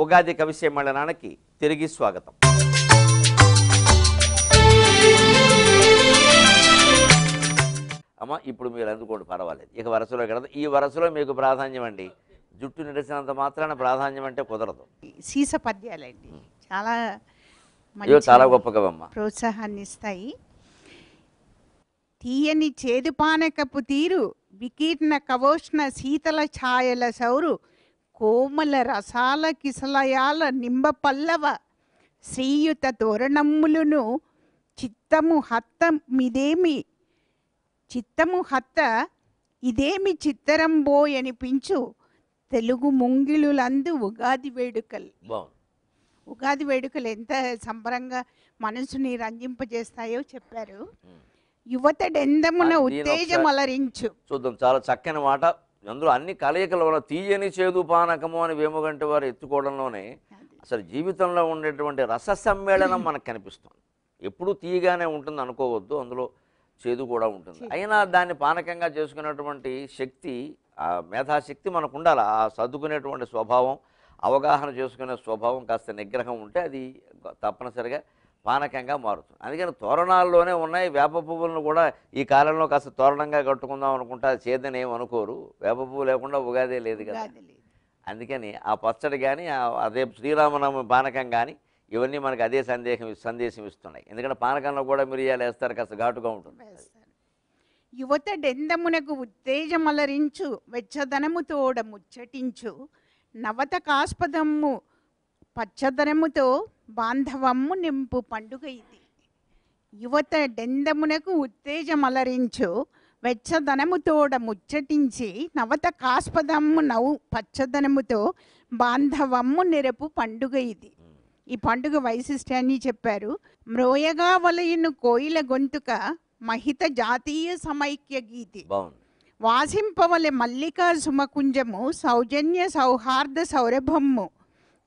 ఉగాది కవి సమ్మేళనానికి తిరిగి స్వాగతం. అమ్మ ఇప్పుడు మీరు అందుకోండి, పర్వాలేదు. ఇక వరుసలో కదా, ఈ వరుసలో మీకు ప్రాధాన్యం అండి. జుట్టు నిరసినంత మాత్రాన ప్రాధాన్యం అంటే కుదరదు.
సీస పద్యాలండి, చాలా
అయ్యో చాలా గొప్ప కవమ్మ.
ప్రోత్సాహాన్ని ఇస్తాయి. తీయని చేదు పానకపు తీరు వికీర్ణ కవోష్ణ శీతల ఛాయల సౌరు కోమల రసాల కిసలయాల నింబ పల్లవ శ్రీయుత తోరణమ్ములను చిత్తము హత్త ఇదేమి చిత్తరంబోయనిపించు తెలుగు ముంగిలులందు ఉగాది వేడుకలు. ఉగాది వేడుకలు ఎంత సంబరంగా మనసుని రంజింపజేస్తాయో చెప్పారు. యువతడెందమున ఉత్తేజమలరించు.
చూద్దాం, చాలా చక్కని మాట. అందులో అన్ని కలయికలు ఉన్న తీయని చేదు పానకము అని వేమగంటి వారు ఎత్తుకోవడంలోనే అసలు జీవితంలో ఉండేటువంటి రస సమ్మేళనం మనకు కనిపిస్తుంది. ఎప్పుడూ తీయగానే ఉంటుంది అనుకోవద్దు, అందులో చేదు కూడా ఉంటుంది. అయినా దాన్ని పానకంగా చేసుకునేటువంటి శక్తి, ఆ మేధాశక్తి మనకు ఉండాలి. ఆ సర్దుకునేటువంటి స్వభావం, అవగాహన చేసుకునే స్వభావం, కాస్త నిగ్రహం ఉంటే అది తప్పనిసరిగా పానకంగా మారుతుంది. అందుకని తోరణాల్లోనే ఉన్నాయి. వేప పువ్వులను కూడా ఈ కాలంలో కాస్త తోరణంగా కట్టుకుందాం అనుకుంటే అది చేదని ఏమి అనుకోరు. వేప పువ్వు లేకుండా ఉగాదే లేదు కదా. అందుకని ఆ పచ్చడి కానీ, అదే శ్రీరామనవమి పానకం కానీ ఇవన్నీ మనకు అదే సందేశం ఇస్తున్నాయి. ఎందుకంటే పానకంలో కూడా మిరియాలు వేస్తారు, కాస్త ఘాటుగా ఉంటుంది.
యువతడెందమునకు ఉత్తేజమలరించు వెచ్చదనము తోడ ముచ్చటించు నవత కాస్పదమ్ము పచ్చదనముతో బాంధవమ్ము నింపు పండుగ ఇది. యువతడెందమునకు ఉత్తేజమలరించు వెచ్చదనముతోడ ముచ్చటించి నవత కాస్పదమ్ము పచ్చదనముతో బాంధవమ్ము నిరపు పండుగ ఇది. ఈ పండుగ వైశిష్ట్యాన్ని చెప్పారు. మ్రోయగా వలయును కోయిల గొంతుక మహిత జాతీయ సమైక్య గీతి. వాసింపవలె మల్లికా సుమకుంజము సౌజన్య సౌహార్ద సౌరభమ్ము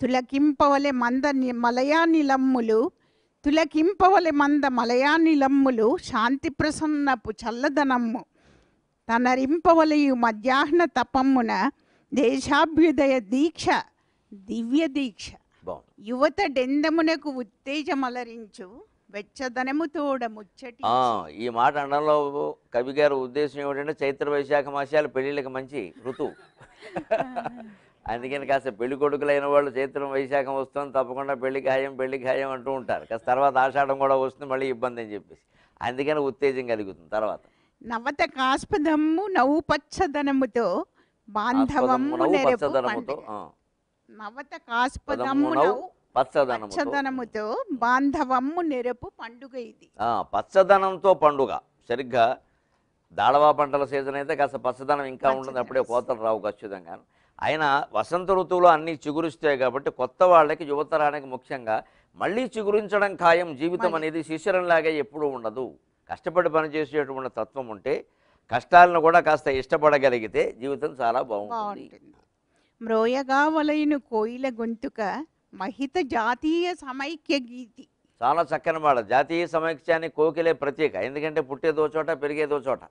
తులకింపవలె మంద మలయానిలమ్ములు శాంతి ప్రసన్నపు చల్లదనమ్ము తనరింపవలయు మధ్యాహ్న తపమ్మున దేశాభ్యుదయ దీక్ష దివ్య దీక్ష. యువతడెందమునకు ఉత్తేజమలరించు వెచ్చదనముతోడ ముచ్చటి.
ఈ మాట అనడంలో కవి గారి ఉద్దేశం ఏమిటంటే చైత్ర వైశాఖ మాసాలు పెళ్లిళ్ళకి మంచి ఋతువు. అందుకని కాస్త పెళ్లి కొడుకులైన వాళ్ళు చైత్రం వైశాఖం వస్తుంది తప్పకుండా పెళ్లి ఖాయం అంటూ ఉంటారు. కాస్త తర్వాత ఆషాఢం కూడా వస్తుంది, మళ్ళీ ఇబ్బంది అని చెప్పేసి అందుకని ఉత్తేజం కలుగుతుంది. తర్వాత
నవత కాస్పదమ్ము నవ్వు పచ్చదనముతో బాంధవమ్ము
పచ్చదనముతో
నవత కాస్పదమ్ము పచ్చదనముతో బాంధవమ్ము నెరపు పండుగ ఇది.
పచ్చదనంతో పండుగ. సరిగ్గా దాళవా పంటల సీజన్ అయితే కాస్త పచ్చదనం ఇంకా ఉంటుంది, అప్పుడే కోతలు రావు ఖచ్చితంగా. అయినా వసంత ఋతువులో అన్నీ చిగురుస్తాయి కాబట్టి కొత్త వాళ్ళకి, యువతరానికి ముఖ్యంగా మళ్ళీ చిగురించడం ఖాయం. జీవితం అనేది శిశిరంలాగే ఎప్పుడూ ఉండదు. కష్టపడి పనిచేసేటువంటి తత్వం ఉంటే, కష్టాలను కూడా కాస్త ఇష్టపడగలిగితే జీవితం చాలా బాగుంటుంది.
మ్రోయగా వలయును కోయిల గొంతుక మహిత జాతీయ సమైక్య గీతి.
చాలా చక్కని మాట. జాతీయ సమైక్యానికి కోకిలే ప్రత్యేక. ఎందుకంటే పుట్టేదో చోట పెరిగేదో చోట.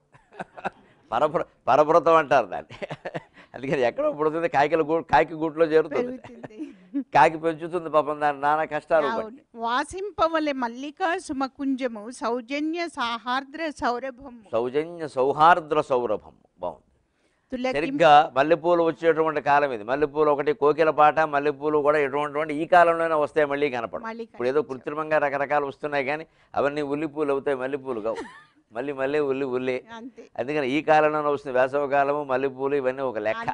పరభృతం అంటారు దాన్ని. అందుకని ఎక్కడో పుడుతుంది, కాకి గూట్లో చేరుతుంది, కాకి పెంచుతుంది పాపం దాన్ని నానా కష్టాలు.
వాసింపవలె మల్లికా సుమకుంజము సౌజన్య సౌహార్ద్ర సౌరభము.
సౌజన్య సౌహార్ద్ర సౌరభము బాగుంది. సరిగ్గా మల్లెపూలు వచ్చేటువంటి కాలం ఇది. మల్లెపూలు ఒకటి కోకిల పాట, మల్లెపూలు కూడా ఎటువంటి ఈ కాలంలోనే వస్తాయి, మళ్ళీ కనపడవు. ఇప్పుడు ఏదో కృత్రిమంగా రకరకాలు వస్తున్నాయి కానీ అవన్నీ ఉల్లిపూలు అవుతాయి, మల్లెపూలు కావు. మళ్ళీ మళ్ళీ ఉల్లి. అందుకని ఈ కాలంలోనే వస్తుంది. వేసవ కాలము, మల్లెపూలు ఇవన్నీ ఒక లెక్క.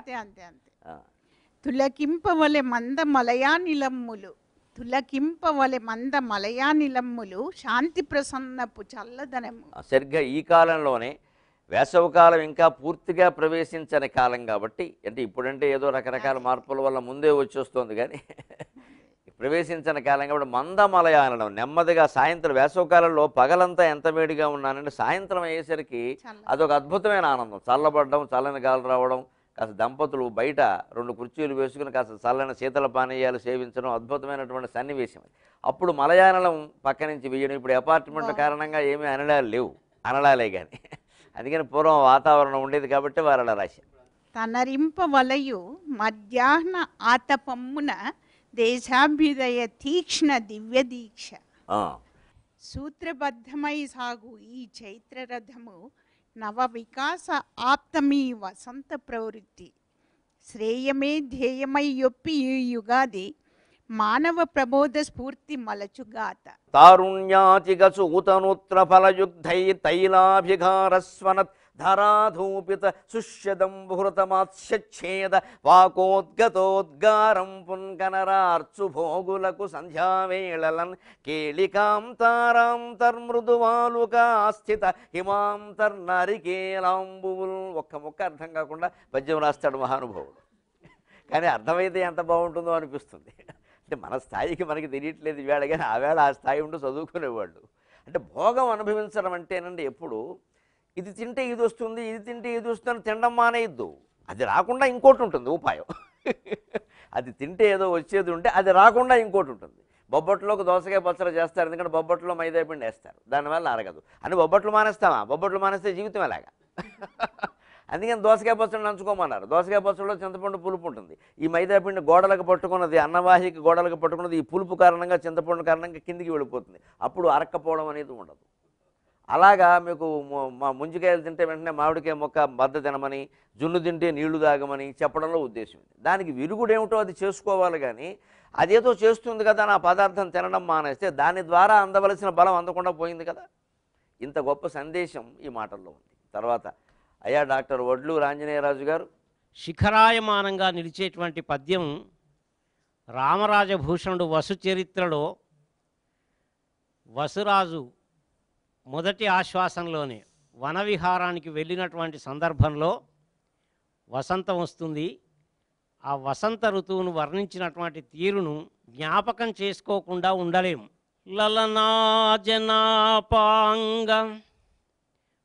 తులకింపవలె మంద మలయానిలమ్ములు, తులకింపవలె మంద మలయానిలమ్ములు, శాంతి ప్రసన్నపు చల్లదనము.
సరిగ్గా ఈ కాలంలోనే, వేసవకాలం ఇంకా పూర్తిగా ప్రవేశించని కాలం కాబట్టి, అంటే ఇప్పుడంటే ఏదో రకరకాల మార్పుల వల్ల ముందే వచ్చేస్తుంది కానీ ప్రవేశించని కాలం కాబట్టి మందమలయానం, నెమ్మదిగా సాయంత్రం. వేసవకాలంలో పగలంతా ఎంత వేడిగా ఉన్నానంటే సాయంత్రం అయ్యేసరికి అదొక అద్భుతమైన ఆనందం. చల్లబడడం, చల్లని గాలి రావడం, కాస్త దంపతులు బయట 2 కుర్చీలు వేసుకుని కాస్త చల్లని శీతల పానీయాలు సేవించడం అద్భుతమైనటువంటి సన్నివేశం. అప్పుడు మలయాళం పక్క నుంచి వేయడం. ఇప్పుడు అపార్ట్మెంట్ల కారణంగా ఏమీ అనడాలు లేవు, అనడాలే కానీ. అందుకని పూర్వం వాతావరణం ఉండేది కాబట్టి వారు అలా రాశారు.
తనరింపవలయు మధ్యాహ్న ఆతపమ్మున దేశాభ్యుదయ తీక్ష్ణ దివ్య దీక్ష. సూత్రబద్ధమై సాగు ఈ చైత్రరథము, నవ వికాస ఆప్తమీ వసంత ప్రవృత్తి. శ్రేయమే ధ్యేయమై యొప్పి ఈ యుగాది, మానవ ప్రబోధ స్ఫూర్తి మలచుగాత.
తారుణ్యాతిగసూతనూత్ర ఫలయుగ్ధై తైలాభిఘారస్వనత్ ధరాధూపిత సుష్యదంభృతమాత్స్యేద వాకోద్గతోద్గారం పున్కనరార్చు భోగులకు సంధ్యావేళలన్ కేళికాంతారాంతర్మృదువాలుకాస్థిత హిమాంతర్నరికేలాంబువుల్. ఒక్క ముక్క అర్థం కాకుండా పద్యం రాస్తాడు మహానుభావుడు, కానీ అర్థమైతే ఎంత బాగుంటుందో అనిపిస్తుంది. అంటే మన స్థాయికి మనకి తెలియట్లేదు ఈవేళ, కానీ ఆవేళ ఆ స్థాయి ఉంటూ చదువుకునేవాళ్ళు. అంటే భోగం అనుభవించడం అంటేనండి ఎప్పుడు ఇది తింటే ఇది వస్తుంది, ఇది తింటే ఇది వస్తుంది తినడం మానేయద్దు. అది రాకుండా ఇంకోటి ఉంటుంది ఉపాయం. అది తింటే ఏదో వచ్చేది ఉంటే అది రాకుండా ఇంకోటి ఉంటుంది. బొబ్బట్లోకి దోసకాయ పచ్చడి చేస్తారు, ఎందుకంటే బొబ్బట్లో మైదా పిండి వేస్తారు, దానివల్ల అరగదు అని బొబ్బట్లు మానేస్తామా? బొబ్బట్లు మానేస్తే జీవితం ఎలాగా? అందుకని దోసకాయ పచ్చడి నంచుకోమన్నారు. దోసకాయ పచ్చడిలో చింతపండు పులుపు ఉంటుంది. ఈ మైదా పిండి గోడలకు పట్టుకున్నది, అన్నవాహికి గోడలకు పట్టుకున్నది ఈ పులుపు కారణంగా, చింతపండు కారణంగా కిందికి వెళ్ళిపోతుంది. అప్పుడు అరక్కపోవడం అనేది ఉండదు. అలాగా మీకు ముంజికాయలు తింటే వెంటనే మామిడికాయ మొక్క బద్ద తినమని, జున్ను తింటే నీళ్లు తాగమని చెప్పడంలో ఉద్దేశం ఉంది. దానికి విరుగుడేమిటో అది చేసుకోవాలి, కానీ అదేదో చేస్తుంది కదా నా పదార్థం తినడం మానేస్తే దాని ద్వారా అందవలసిన బలం అందకుండా పోయింది కదా. ఇంత గొప్ప సందేశం ఈ మాటల్లో ఉంది. తర్వాత అయ్యా డాక్టర్ వడ్లూరు ఆంజనేయరాజు గారు,
శిఖరాయమానంగా నిలిచేటువంటి పద్యం రామరాజభూషణుడు వసు చరిత్రలో వసురాజు మొదటి ఆశ్వాసంలోనే వనవిహారానికి వెళ్ళినటువంటి సందర్భంలో వసంతం వస్తుంది. ఆ వసంత ఋతువును వర్ణించినటువంటి తీరును జ్ఞాపకం చేసుకోకుండా ఉండలేము. లలనా జనాపాంగ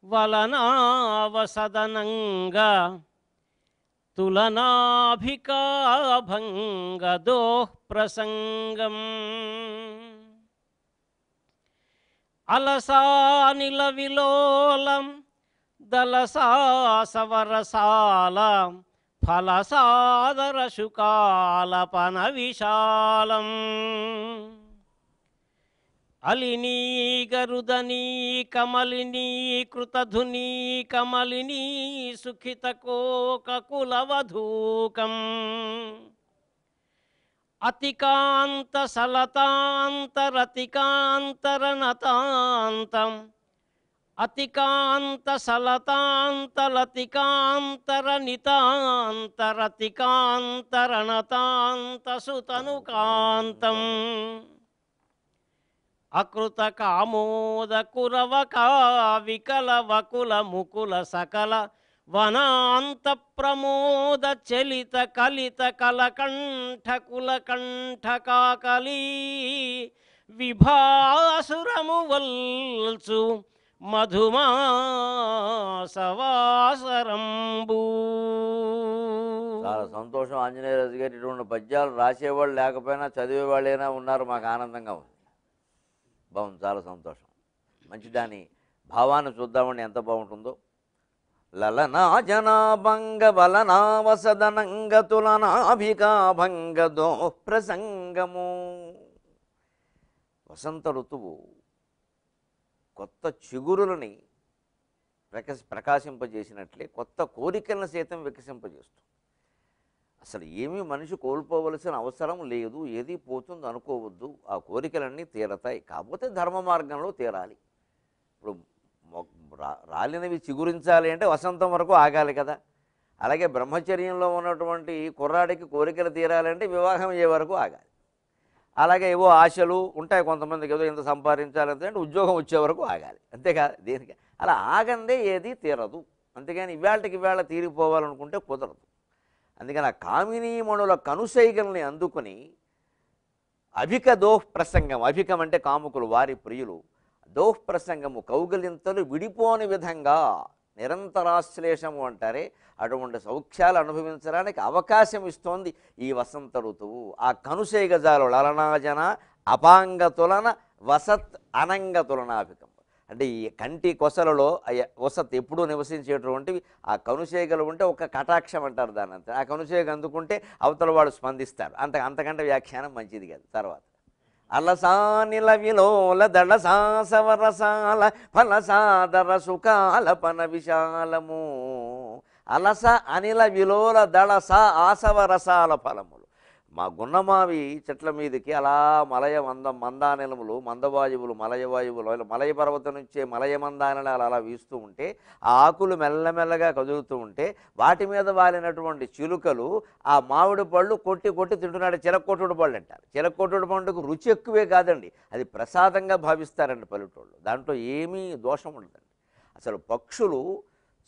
వలనావసదనంగా తులనాభికాభంగ దోః ప్రసంగం అలసానిల విలోలం దలసాసవరసాల ఫలసాదర శుకాలపన విశాలం అలినీ గరుదనీ కమలినీ కృతధునీ కమలినీ సుఖిత కోకకులవధూకం అతికాంత సలతాంతరతికాంతరనతాంతం అతికాంత సలతాంతలతికాంతరనితాంతరతికాంతరణతాంత సుతనుకాంతం అకృత కామోద కురవకా వికల వకుల ముకుల సకల వనాంత ప్రమోద చలిత కలిత కలకంఠ కులకంఠ కాకలీ విభాసురము వల్చు మధుమాసవాసరంబూ.
చాలా సంతోషం ఆంజనేయరాజు గారు. ఇటువంటి పద్యాలు రాసేవాళ్ళు లేకపోయినా చదివేవాళ్ళైనా ఉన్నారు, మాకు ఆనందంగా ఉంది. బాగుంది, చాలా సంతోషం. మంచి దాని భావాన్ని చూద్దామండి ఎంత బాగుంటుందో. లలనా జనాభంగ వలనావసదనంగ తులనాభికాభంగదో ప్రసంగము. వసంత ఋతువు కొత్త చిగురులని ప్రకాశింపజేసినట్లే కొత్త కోరికలను సైతం వికసింపజేస్తుంది. అసలు ఏమీ మనిషి కోల్పోవలసిన అవసరం లేదు, ఏది పోతుంది అనుకోవద్దు. ఆ కోరికలన్నీ తీరతాయి, కాకపోతే ధర్మ మార్గంలో తీరాలి. ఇప్పుడు రాలినవి చిగురించాలి అంటే వసంతం వరకు ఆగాలి కదా. అలాగే బ్రహ్మచర్యంలో ఉన్నటువంటి కుర్రాడికి కోరికలు తీరాలంటే వివాహం అయ్యే వరకు ఆగాలి. అలాగే ఏవో ఆశలు ఉంటాయి కొంతమందికి, ఏదో ఇంత సంపాదించాలంటే అంటే ఉద్యోగం వచ్చే వరకు ఆగాలి. అంతేకా దేనికి అలా ఆగందే ఏది తీరదు. అంతేగాని ఇవాళకి ఇవాళ తీరిపోవాలనుకుంటే కుదరదు. అందుకని ఆ కామినీమణుల కనుసైగల్ని అందుకుని అభిక దోఃప్రసంగం, అభికం అంటే కాముకులు, వారి ప్రియులు, దోఃప్రసంగము కౌగలింతలు విడిపోని విధంగా నిరంతరాశ్లేషము అంటారే అటువంటి సౌఖ్యాలు అనుభవించడానికి అవకాశం ఇస్తోంది ఈ వసంత ఋతువు. ఆ కనుసైగజాలు లలనాజన అపాంగతులన వసత్ అనంగతులనాభికం అంటే ఈ కంటి కొసలలో వసత్ ఎప్పుడూ నివసించేటువంటివి ఆ కనుసేగలు ఉంటే ఒక కటాక్షం అంటారు దాని అంతా. ఆ కనుసేగ అందుకుంటే అవతల వాడు స్పందిస్తారు. అంతకంటే వ్యాఖ్యానం మంచిది కాదు. తర్వాత అలసానిల విలోల దళసాసవరసాల ఫలసాదర సుకాలపన విశాలము. అలస అనిల విలోల దళస ఆసవరసాల ఫలములు. మా గున్నమావి చెట్ల మీదకి అలా మందానిలములు, మందవాయువులు, మలయవాయువులు, మలయ పర్వతం నుంచే మలయ మందానిలాలు అలా వీస్తూ ఉంటే ఆ ఆకులు మెల్లమెల్లగా కదులుతూ ఉంటే వాటి మీద వాలినటువంటి చిలుకలు ఆ మామిడి పళ్ళు కొట్టి కొట్టి తింటున్నాడు. చిలక్కొట్టుడు పళ్ళు అంటారు. చిలక్కొట్టుడు పండుగకు రుచి ఎక్కువే కాదండి, అది ప్రసాదంగా భావిస్తారండి పల్లెటూళ్ళు. దాంట్లో ఏమీ దోషం ఉండదండి. అసలు పక్షులు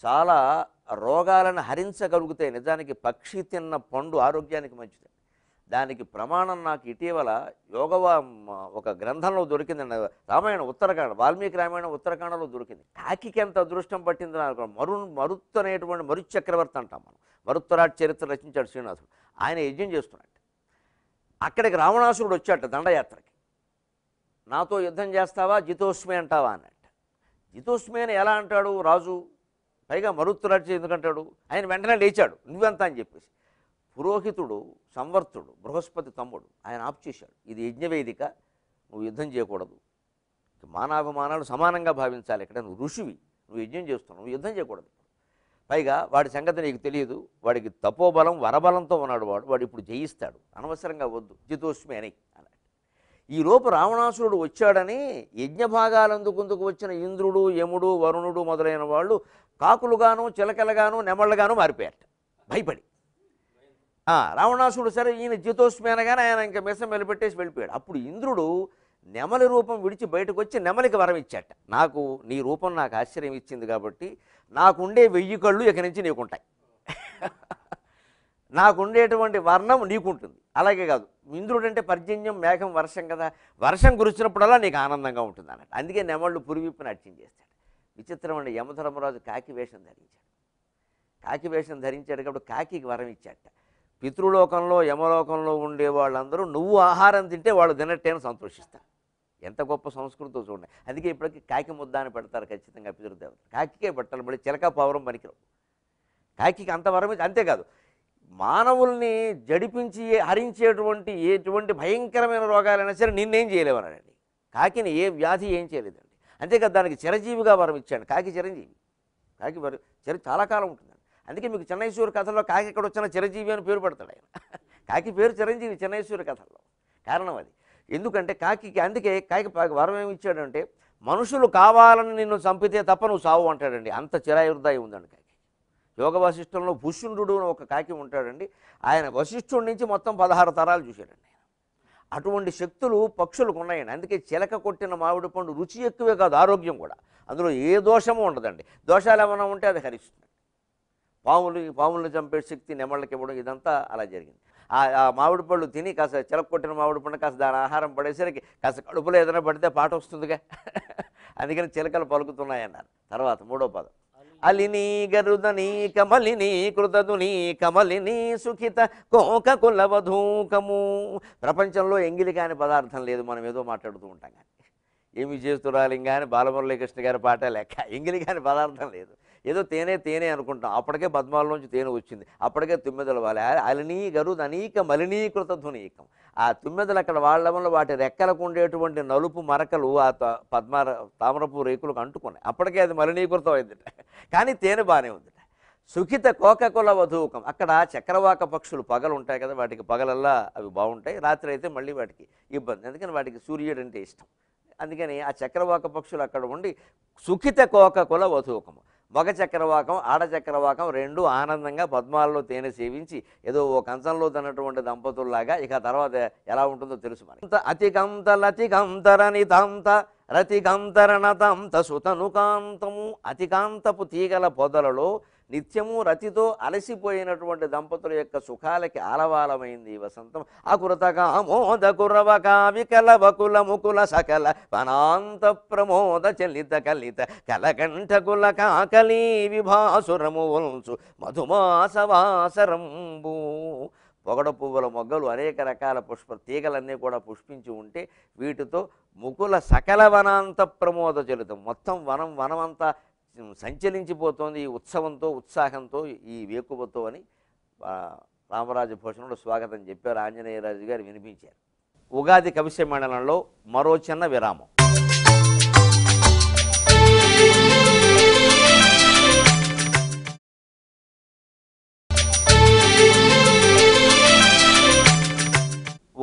చాలా రోగాలను హరించగలుగుతాయి. నిజానికి పక్షి తిన్న పండు ఆరోగ్యానికి మంచిది. దానికి ప్రమాణం నాకు ఇటీవల ఒక గ్రంథంలో దొరికిందండి. రామాయణ ఉత్తరకాండ, వాల్మీకి రామాయణ ఉత్తరకాండలో దొరికింది. కాకికి ఎంత అదృష్టం పట్టింది నాకు. మరుత్తు అనేటువంటి మరుచక్రవర్తి అంటాం మనం. మరుత్తరాట్ చరిత్ర రచించాడు శ్రీనివాసుడు. ఆయన యజ్ఞం చేస్తున్నాడు. అక్కడికి రావణాసురుడు వచ్చాట దండయాత్రకి. నాతో యుద్ధం చేస్తావా, జితోస్మి అంటావా అన్నట్టు. జితోస్మి అని ఎలా అంటాడు రాజు, పైగా మరుత్తరాట్ ఎందుకంటాడు. ఆయన వెంటనే లేచాడు, నువ్వెంత అని చెప్పేసి. పురోహితుడు సంవర్తుడు బృహస్పతి తమ్ముడు ఆయన ఆపు చేశాడు. ఇది యజ్ఞవేదిక, నువ్వు యుద్ధం చేయకూడదు, మానాభిమానాలు సమానంగా భావించాలి. ఇక్కడ నువ్వు ఋషివి, నువ్వు యజ్ఞం చేస్తున్నావు, నువ్వు యుద్ధం చేయకూడదు. పైగా వాడి సంగతి నీకు తెలియదు, వాడికి తపోబలం వరబలంతో ఉన్నాడు, వాడు ఇప్పుడు జయిస్తాడు, అనవసరంగా వద్దు, జితోస్మి అని అన్నాడు. ఈలోపు రావణాసురుడు వచ్చాడని యజ్ఞభాగాలందుకుందుకు వచ్చిన ఇంద్రుడు, యముడు, వరుణుడు మొదలైన వాళ్ళు కాకులుగాను, చిలకలుగాను, నెమళ్ళగాను మారిపోయారట భయపడి. రావణాసుడు సరే ఈయన జితోస్మి అనగానే ఆయన ఇంకా మిసం వెలిపెట్టేసి వెళ్ళిపోయాడు. అప్పుడు ఇంద్రుడు నెమలి రూపం విడిచి బయటకు వచ్చి నెమలికి వరం ఇచ్చాట. నాకు నీ రూపం నాకు ఆశ్చర్యం ఇచ్చింది కాబట్టి నాకుండే 1000 కళ్ళు ఇక నుంచి నీకుంటాయి, నాకుండేటువంటి వర్ణం నీకుంటుంది. అలాగే కాదు, ఇంద్రుడు అంటే పర్జన్యం, మేఘం, వర్షం కదా, వర్షం కురిచినప్పుడల్లా నీకు ఆనందంగా ఉంటుంది అన్నట్టు. అందుకే నెమళ్ళు పురివిప్పు నాట్యం చేస్తాడు. విచిత్రం అండి, యమధర్మరాజు కాకి వేషం ధరించాడు. కాకి వేషం ధరించాడు కాబట్టి కాకికి వరం ఇచ్చాట. పితృలోకంలో యమలోకంలో ఉండే వాళ్ళందరూ నువ్వు ఆహారం తింటే వాళ్ళు తినట్టేని సంతోషిస్తారు. ఎంత గొప్ప సంస్కృతితో చూడండి. అందుకే ఇప్పటికీ కాకి ముద్ద అని పెడతారు ఖచ్చితంగా పితృదేవత. కాకికే పెట్టాలి, మళ్ళీ చిలక పావురం పనికిరావు. కాకికి అంత వరం. అంతేకాదు, మానవుల్ని జడిపించి హరించేటువంటి ఎటువంటి భయంకరమైన రోగాలైనా సరే నిన్నేం చేయలేవన్నాడండి. కాకిని ఏ వ్యాధి ఏం చేయలేదండి. అంతేకాదు దానికి చిరంజీవిగా వరం ఇచ్చాడు. కాకి చిరంజీవి, కాకి చాలా కాలం ఉంటుందండి. అందుకే మీకు చెన్నైశ్వరి కథల్లో కాకి ఎక్కడ వచ్చినా చిరంజీవి అని పేరు పెడతాడు ఆయన. కాకి పేరు చిరంజీవి చెన్నైశ్వరి కథల్లో. కారణం అది. ఎందుకంటే కాకికి, అందుకే కాకి వరం ఏమి ఇచ్చాడంటే మనుషులు కావాలని నిన్ను చంపితే తప్ప నువ్వు సావు అంటాడండి. అంత చిరాయుర్దాయి ఉందండి కాకి. యోగ వశిష్ఠంలో భూషుండు ఒక కాకి ఉంటాడండి. ఆయన వశిష్ఠుడి నుంచి మొత్తం 16 తరాలు చూశాడండి. అటువంటి శక్తులు పక్షులకు ఉన్నాయండి. అందుకే చిలక కొట్టిన మామిడి పండు రుచి ఎక్కువే కాదు, ఆరోగ్యం కూడా. అందులో ఏ దోషము ఉండదండి. దోషాలు ఏమైనా ఉంటే అది హరిస్తుంది. పాములను చంపే శక్తి నెమళ్ళకి ఇవ్వడం, ఇదంతా అలా జరిగింది. ఆ మామిడి పళ్ళు తిని కాస్త చిలకొట్టిన మామిడి పండు కాస్త దాని ఆహారం పడేసరికి కాస్త కడుపులో ఏదైనా పడితే పాట వస్తుందిగా, అందుకని చిలకలు పలుకుతున్నాయన్నారు. తర్వాత 3వ పదం అలిని గరుదని కమలిని కృతదుని కమలిని సుఖిత కోక కులవధూకము. ప్రపంచంలో ఎంగిలి కాని పదార్థం లేదు. మనం ఏదో మాట్లాడుతూ ఉంటాం కానీ ఏమి చేస్తురాలి కానీ బాలమురళీకృష్ణ గారి పాట లెక్క. ఎంగిలి కాని పదార్థం లేదు. ఏదో తేనె అనుకుంటాం, అప్పటికే పద్మాలలోంచి తేనె వచ్చింది, అప్పటికే తుమ్మెదలు వాలి. అలినీ గరుద్ అనేక మలినీకృత ధునీకం. ఆ తుమ్మెదలు అక్కడ వాళ్ళ వల్ల వాటి రెక్కలకు ఉండేటువంటి నలుపు మరకలు ఆ తామరపు రేకులకు అంటుకున్నాయి. అప్పటికే అది మలినీకృతం అయింది. కానీ తేనె బాగానే ఉంది. సుఖిత కోకకుల వధూకం, అక్కడ చక్రవాక పక్షులు పగలు ఉంటాయి కదా, వాటికి పగలల్లా అవి బాగుంటాయి, రాత్రి అయితే మళ్ళీ వాటికి ఇబ్బంది, అందుకని వాటికి సూర్యుడు అంటే ఇష్టం. అందుకని ఆ చక్రవాక పక్షులు అక్కడ ఉండి సుఖిత కోకకుల వధూకము, మగ చక్రవాకం ఆడ చక్రవాకం రెండు ఆనందంగా పద్మాలలో తేనె సేవించి ఏదో ఓ కంచంలో తిన్నటువంటి దంపతుల్లాగా ఇక తర్వాత ఎలా ఉంటుందో తెలుసు మనకి. అతికంత లతికంతరనితాంత రతికంతరణతాంత సుతనుకాంతము, అతికాంతపు తీగల పొదలలో నిత్యము రతితో అలసిపోయినటువంటి దంపతుల యొక్క సుఖాలకి ఆలవాలమైంది ఈ వసంతం. అకృతకామోద కురవక వికల వకుల ముకుల సకల వనాంత ప్రమోద చలిత కలిత కలకంఠకుల కాకలీ విభాసురము వంచు మధుమాసవాసరంబు. పొగడ పువ్వుల మొగ్గలు అనేక రకాల తీగలన్నీ కూడా పుష్పించి ఉంటే వీటితో ముకుల సకల వనాంత ప్రమోద చలితం, మొత్తం వనమంతా సంచలించిపోతోంది ఈ ఉత్సవంతో ఉత్సాహంతో ఈ వేకువతో అని రామరాజభూషణుడు స్వాగతం చెప్పారు. ఆంజనేయరాజు గారు వినిపించారు. ఉగాది కవి సమ్మేళనంలో మరో చిన్న విరామం.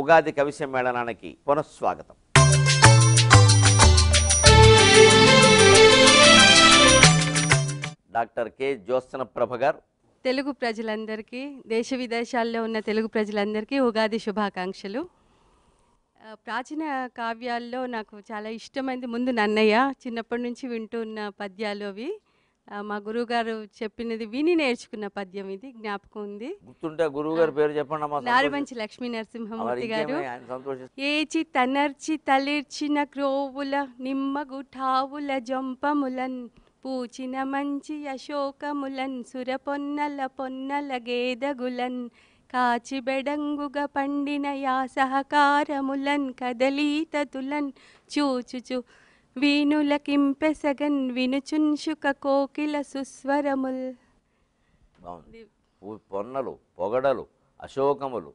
ఉగాది కవి సమ్మేళనానికి పునఃస్వాగతం. డాక్టర్ కె జ్యోత్స్న ప్రభ గారు.
తెలుగు ప్రజలందరికీ, దేశ విదేశాల్లో ఉన్న తెలుగు ప్రజలందరికీ ఉగాది శుభాకాంక్షలు. ప్రాచీన కావ్యాల్లో నాకు చాలా ఇష్టమైంది ముందు నన్నయ్య, చిన్నప్పటి నుంచి వింటున్న పద్యాలు అవి. మా గురువుగారు చెప్పినది విని నేర్చుకున్న పద్యం ఇది, జ్ఞాపకం ఉంది.
గుర్తుంటే గురువు గారి పేరు చెప్పండి.
నారుమంచి లక్ష్మీ నరసింహమూర్తి గారు. ఏచి తనర్చి తలిర్చిన క్రోవుల నిమ్మగుఠావుల జంపములన్ పూచిన మంచి అశోకములన్ సురపొన్నల పొన్నల గేదగులన్ కాచి బెడంగుగ పండిన యా సహకారములన్ కదలీతతులన్ చూచుచు వీణుల కింపెసగన్ వినుచున్షుక కోకిల సుస్వరముల్.
పొన్నలు, పొగడలు, అశోకములు,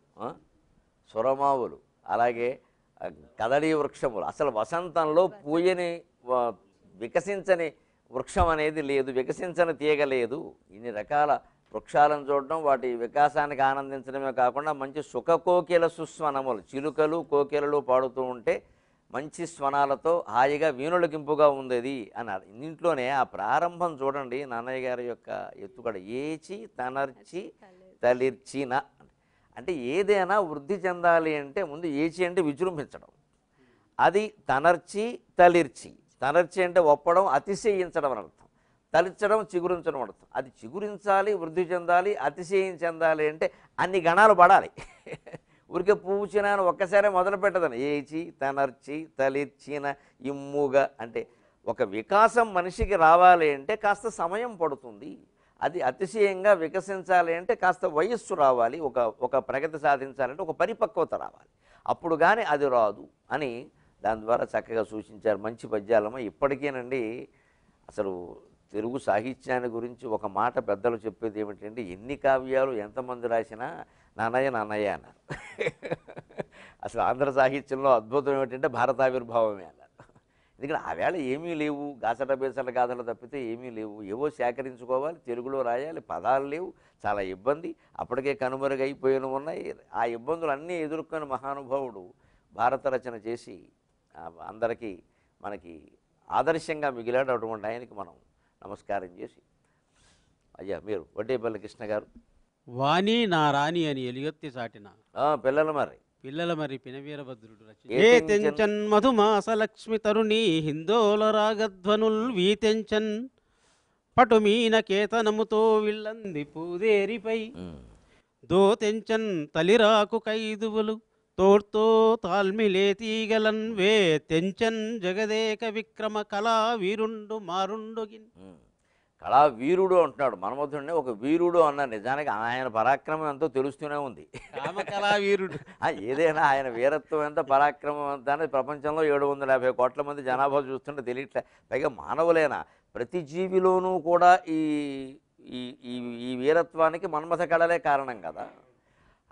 సురమావులు, అలాగే కదళీ వృక్షములు. అసలు వసంతంలో పూయని వికసించని వృక్షం అనేది లేదు, వికసించని తీగ లేదు. ఇన్ని రకాల వృక్షాలను చూడడం, వాటి వికాసానికి ఆనందించడమే కాకుండా మంచి సుఖ కోకిల సుస్వనములు, చిలుకలు కోకిలలు పాడుతూ ఉంటే మంచి స్వనాలతో హాయిగా వీణులకింపుగా ఉండేది అన్నారు. ఇంట్లోనే ఆ ప్రారంభం చూడండి, నాన్నయ్య గారి యొక్క ఎత్తుగడ. ఏచి తనర్చి తలిర్చిన అంటే ఏదైనా వృద్ధి చెందాలి అంటే ముందు ఏచి అంటే విజృంభించడం, అది తనర్చి తలిర్చి. తనర్చి అంటే ఒప్పడం, అతిశయించడం అని అర్థం. తలిర్చడం, చిగురించడం అర్థం. అది చిగురించాలి, వృద్ధి చెందాలి, అతిశయం చెందాలి అంటే అన్ని గణాలు పడాలి. ఊరికే పూచిన అని ఒక్కసారే మొదలు పెట్టదని. ఏచి తనర్చి తలిర్చిన ఇమ్ముగా అంటే ఒక వికాసం మనిషికి రావాలి అంటే కాస్త సమయం పడుతుంది. అది అతిశయంగా వికసించాలి అంటే కాస్త వయస్సు రావాలి, ఒక ప్రగతి సాధించాలంటే ఒక పరిపక్వత రావాలి, అప్పుడు కానీ అది రాదు అని దాని ద్వారా చక్కగా సూచించారు. మంచి పద్యాలమ్మ. ఇప్పటికేనండి అసలు తెలుగు సాహిత్యాన్ని గురించి ఒక మాట పెద్దలు చెప్పేది ఏమిటంటే, ఎన్ని కావ్యాలు ఎంతమంది రాసినా నాన్నయ్య నాన్నయ్య అన్నారు. అసలు ఆంధ్ర సాహిత్యంలో అద్భుతం ఏమిటంటే భారతావిర్భావమే అన్నారు. ఎందుకంటే ఆవేళ ఏమీ లేవు, గాసట బేసల గాథలు తప్పితే ఏమీ లేవు. ఏవో సేకరించుకోవాలి, తెలుగులో రాయాలి, పదాలు లేవు, చాలా ఇబ్బంది. అప్పటికే కనుమరుగైపోయిన ఉన్నాయి. ఆ ఇబ్బందులు అన్నీ ఎదుర్కొని మహానుభావుడు భారత రచన చేసి అందరికీ మనకి ఆదర్శంగా మిగిలాడు. అటువంటి ఆయనకి మనం నమస్కారం చేసి, అయ్యా మీరు వడ్డేపల్లి కృష్ణ గారు.
వాణి నా రాణి అని ఎలుగెత్తి చాటిన
పిల్లల మరి
పినవీరభద్రుడు రచన. మధుమాస లక్ష్మి తరుణి హిందోల రాగధ్వనుల్ వీతెంచన్ పటుమీన కేతనముతో విల్లంది పూదేరిపై దోతెంచన్ తలిరాకు కైదువులు తోడ్తో తాల్మిలేతీగలన్ వే తెంచన్ జగదేక విక్రమ కళా వీరుండు మారుండుగిన్.
కళా వీరుడు అంటున్నాడు మన్మధుడిని, ఒక వీరుడు అన్న. నిజానికి ఆయన పరాక్రమం ఎంతో తెలుస్తూనే ఉంది.
కళా వీరుడు
ఏదైనా ఆయన వీరత్వం ఎంత, పరాక్రమం ఎంత అనేది ప్రపంచంలో 750 కోట్ల మంది జనాభా చూస్తుంటే తెలియట్లే. పైగా మానవులైన ప్రతి జీవిలోనూ కూడా ఈ ఈ వీరత్వానికి మన్మథ కళలే కారణం కదా.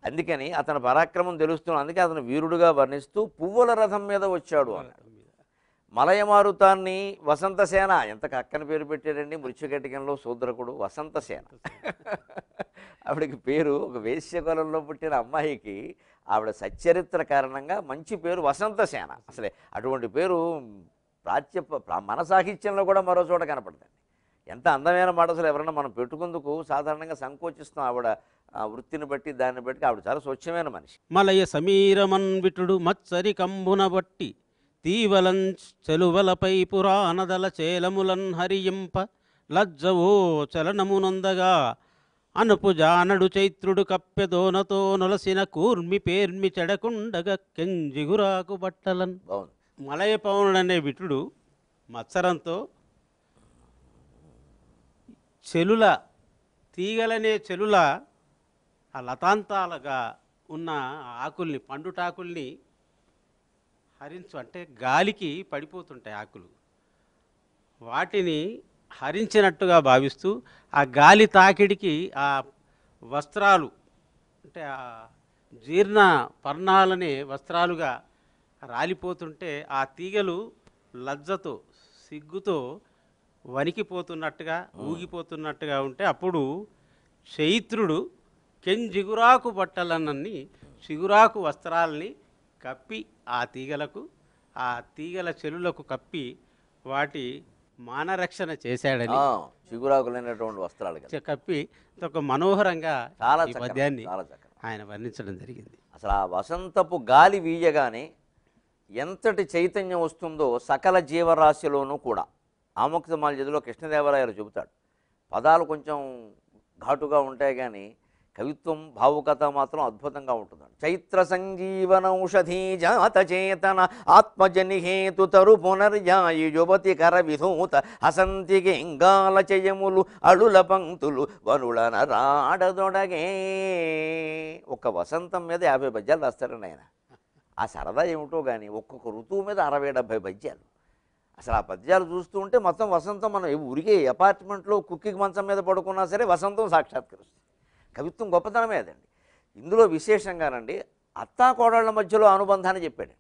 అందుకని అతని పరాక్రమం తెలుస్తున్నాడు. అందుకే అతను వీరుడుగా వర్ణిస్తూ పువ్వుల రథం మీద వచ్చాడు అన్నాడు. మలయమారుతాన్ని వసంతసేన, ఎంత చక్కని పేరు పెట్టాడండి. మృత్యుకటికంలో శూద్రకుడు వసంతసేన. ఆవిడకి పేరు, ఒక వేశ్యకులంలో పుట్టిన అమ్మాయికి ఆవిడ సచ్చరిత్ర కారణంగా మంచి పేరు వసంతసేన. అసలే అటువంటి పేరు మన సాహిత్యంలో కూడా మరో చోట కనపడుతుంది. ఎంత అందమైన మాట అసలు. ఎవరైనా మనం పెట్టుకుందుకు సాధారణంగా సంకోచిస్తాం. ఆవిడ వృత్తిని బట్టి దాన్ని బట్టి ఆవిడ చాలా స్వచ్ఛమైన మనిషి.
మలయ సమీరమన్విటుడు మత్సరి కంబున బట్టి తీవలం చెలువలపై పురాణదల చేలములన్ హరియింప లజ్జవో చలనమునందగా అనుపు జానడు చైత్రుడు కప్పెదోనతో నొలసిన కూర్మి పేర్మి చెడకుండగ కెంజిగురాకు బట్టలన్. మలయ పవనుడనే విటుడు మత్సరంతో చెలుల తీగలనే చెలుల ఆ లతాంతాలుగా ఉన్న ఆకుల్ని, పండుటాకుల్ని హరించు అంటే గాలికి పడిపోతుంటాయి ఆకులు, వాటిని హరించినట్టుగా భావిస్తూ ఆ గాలి తాకిడికి ఆ వస్త్రాలు అంటే ఆ జీర్ణ పర్ణాలనే వస్త్రాలుగా రాలిపోతుంటే ఆ తీగలు లజ్జతో సిగ్గుతో వణికిపోతున్నట్టుగా ఊగిపోతున్నట్టుగా ఉంటే అప్పుడు చైత్రుడు కెంజిగురాకు బట్టలన్నీ చిగురాకు వస్త్రాలని కప్పి ఆ తీగలకు, ఆ తీగల చెలులకు కప్పి వాటి మానరక్షణ చేశాడని,
చిగురాకులైనటువంటి వస్త్రాలు
కప్పి ఒక మనోహరంగా
చాలా
ఈ పద్యాన్ని
చాలా చక్కగా
ఆయన వర్ణించడం జరిగింది.
అసలు ఆ వసంతపు గాలి వీయగానే ఎంతటి చైతన్యం వస్తుందో సకల జీవరాశిలోనూ కూడా. ఆముక్తమాల్యదిలో కృష్ణదేవరాయలు చెబుతాడు. పదాలు కొంచెం ఘాటుగా ఉంటాయి కానీ కవిత్వం, భావుకత మాత్రం అద్భుతంగా ఉంటుంది. చైత్ర సంజీవనౌషధీ జాత చేతన ఆత్మజనిహేతు తరు పునర్యాయి యువతి కర విధూత హసంతికి ఇంగాల చయములు అడుల పంక్తులు వనుళన రాడదొడగే. ఒక వసంతం మీద 50 పద్యాలు రాస్తారండి ఆయన. ఆ సరదా ఏమిటో కానీ ఒక్కొక్క ఋతువు మీద 60-70 పద్యాలు. అసలు ఆ పద్యాలు చూస్తూ ఉంటే మొత్తం వసంతం, మనం ఊరికే అపార్ట్మెంట్లో కుక్కికి మంచం మీద పడుకున్నా సరే వసంతం సాక్షాత్కరిస్తుంది. కవిత్వం గొప్పతనమే అదండి. ఇందులో విశేషంగానండి అత్తాకోడళ్ల మధ్యలో అనుబంధాన్ని చెప్పాడండి.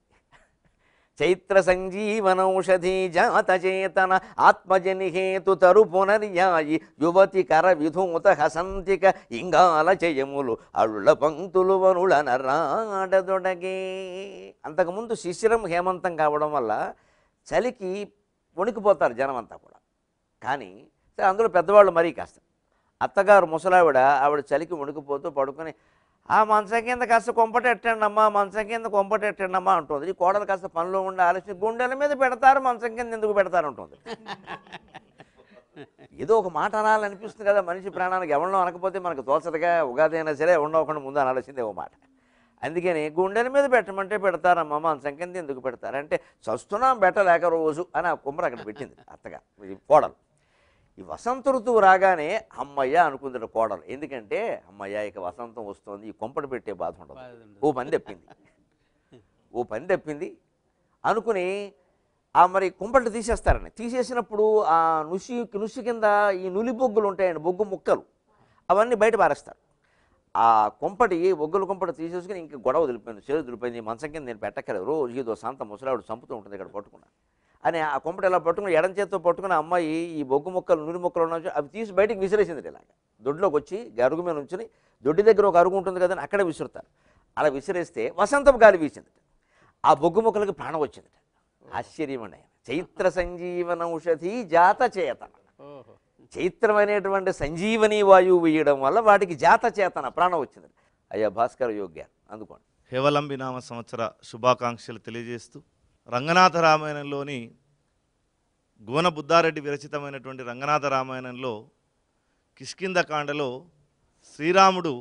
చైత్ర సంజీవనౌషధీ జాత చేతన ఆత్మజనిహేతు తరు పునర్యాయి యువతి కర విధూత హసంతిక ఇంగాల చయములు అళ్ళ పంక్తులు వనుళన రాడదొడగే. అంతకుముందు శిశిరం హేమంతం కావడం వల్ల చలికి వణికిపోతారు జనం అంతా కూడా. కానీ అందులో పెద్దవాళ్ళు మరీ కాస్త. అత్తగారు ముసలావిడ, ఆవిడ చలికి వణికిపోతూ పడుకొని ఆ మంచం కింద కాస్త కొంపటెట్టండమ్మా, మంచం కింద కొంపటెట్టండమ్మా అంటుంది. ఈ కోడలు కాస్త పనిలో ఉండి ఆలోచన గుండెల మీద పెడతారు, మంచం కింద ఎందుకు పెడతారు అంటుంది. ఏదో ఒక మాట అనాలనిపిస్తుంది కదా మనిషి ప్రాణానికి. ఎవరినో అనకపోతే మనకు తోచదుగా. ఉగాది అయినా సరే ఎవరినో ఒకటి ముందు అనాల్సిందే ఓ మాట. అందుకని గుండెల మీద పెట్టమంటే పెడతారమ్మా, మంచం కింద ఎందుకు పెడతారంటే చస్తున్నాం పెట్టలేక రోజు అని ఆ కుమ్మర అక్కడ పెట్టింది అత్తగా కోడలు. ఈ వసంత ఋతువు రాగానే అమ్మయ్య అనుకుంది కోడలు. ఎందుకంటే అమ్మయ్య ఇక వసంతం వస్తుంది, ఈ కొంపటి పెట్టే బాధ ఉండదు. ఓ పని తప్పింది అనుకుని మరి కుంపట్లు తీసేస్తారని. తీసేసినప్పుడు ఆ నుసి కింద ఈ నులి బొగ్గులు ఉంటాయండి, బొగ్గు ముక్కలు, అవన్నీ బయట పారేస్తారు. ఆ కొంపటి బొగ్గుల కొంపటి తీసేసుకుని ఇంక గొడవ వదిలిపోయింది, చేరు వదిలిపోయింది. మంచం కింద నేను పెట్టక్కలేదు, రోజు ఏదో సంత ముసలావిడ చంపుతూ ఉంటుంది ఇక్కడ పట్టుకున్నాను అని ఆ కొంపటి ఇలా పట్టుకుని ఎడం చేతితో పట్టుకుని అమ్మాయి ఈ బొగ్గు ముక్కలు నూనె ముక్కలు ఉన్న అవి తీసి బయటికి విసిరేసింది. ఇలాగ దొడ్లోకి వచ్చి అరుగు మీద ఉంచుని, దొడ్డి దగ్గర ఒక అరుగు ఉంటుంది కదని అక్కడ విసురుతారు. అలా విసిరేస్తే వసంతపు గాలి వీసింది. ఆ బొగ్గు ముక్కలకి ప్రాణం వచ్చింది. ఆశ్చర్యమండి. చైత్ర సంజీవనౌషధి జాత చేతన, చైత్రమైనటువంటి సంజీవని వాయువు వేయడం వల్ల వాటికి జాత చేతన ప్రాణం వచ్చింది. అయ్యా భాస్కర యోగ్యాలు అందుకోండి.
హేవలంబి నామ సంవత్సర శుభాకాంక్షలు తెలియజేస్తూ రంగనాథ రామాయణంలోని గోన బుద్ధారెడ్డి విరచితమైనటువంటి రంగనాథ రామాయణంలో కిష్కింధకాండలో శ్రీరాముడు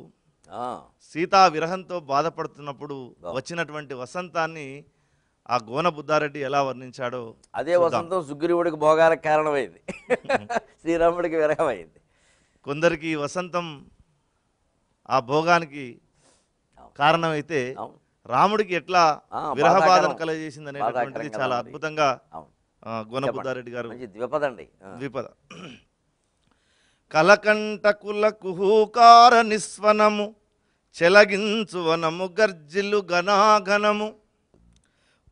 సీతా విరహంతో బాధపడుతున్నప్పుడు వచ్చినటువంటి వసంతాన్ని ఆ గోన బుద్ధారెడ్డి ఎలా వర్ణించాడో
అదే వసంతం సుగ్రీవుడికి భోగాలకు కారణమైంది, శ్రీరాముడికి విరహమైంది.
కొందరికి వసంతం ఆ భోగానికి కారణమైతే రాముడికి ఎట్లా విరహ బాధను కలగజేసింది అనేటువంటిది చాలా అద్భుతంగా గోన బుద్ధారెడ్డి గారు ద్విపద. కలకంఠకుల కుహూకార నిస్వనము చెలగించు వనము గర్జిల్లు గనాగనము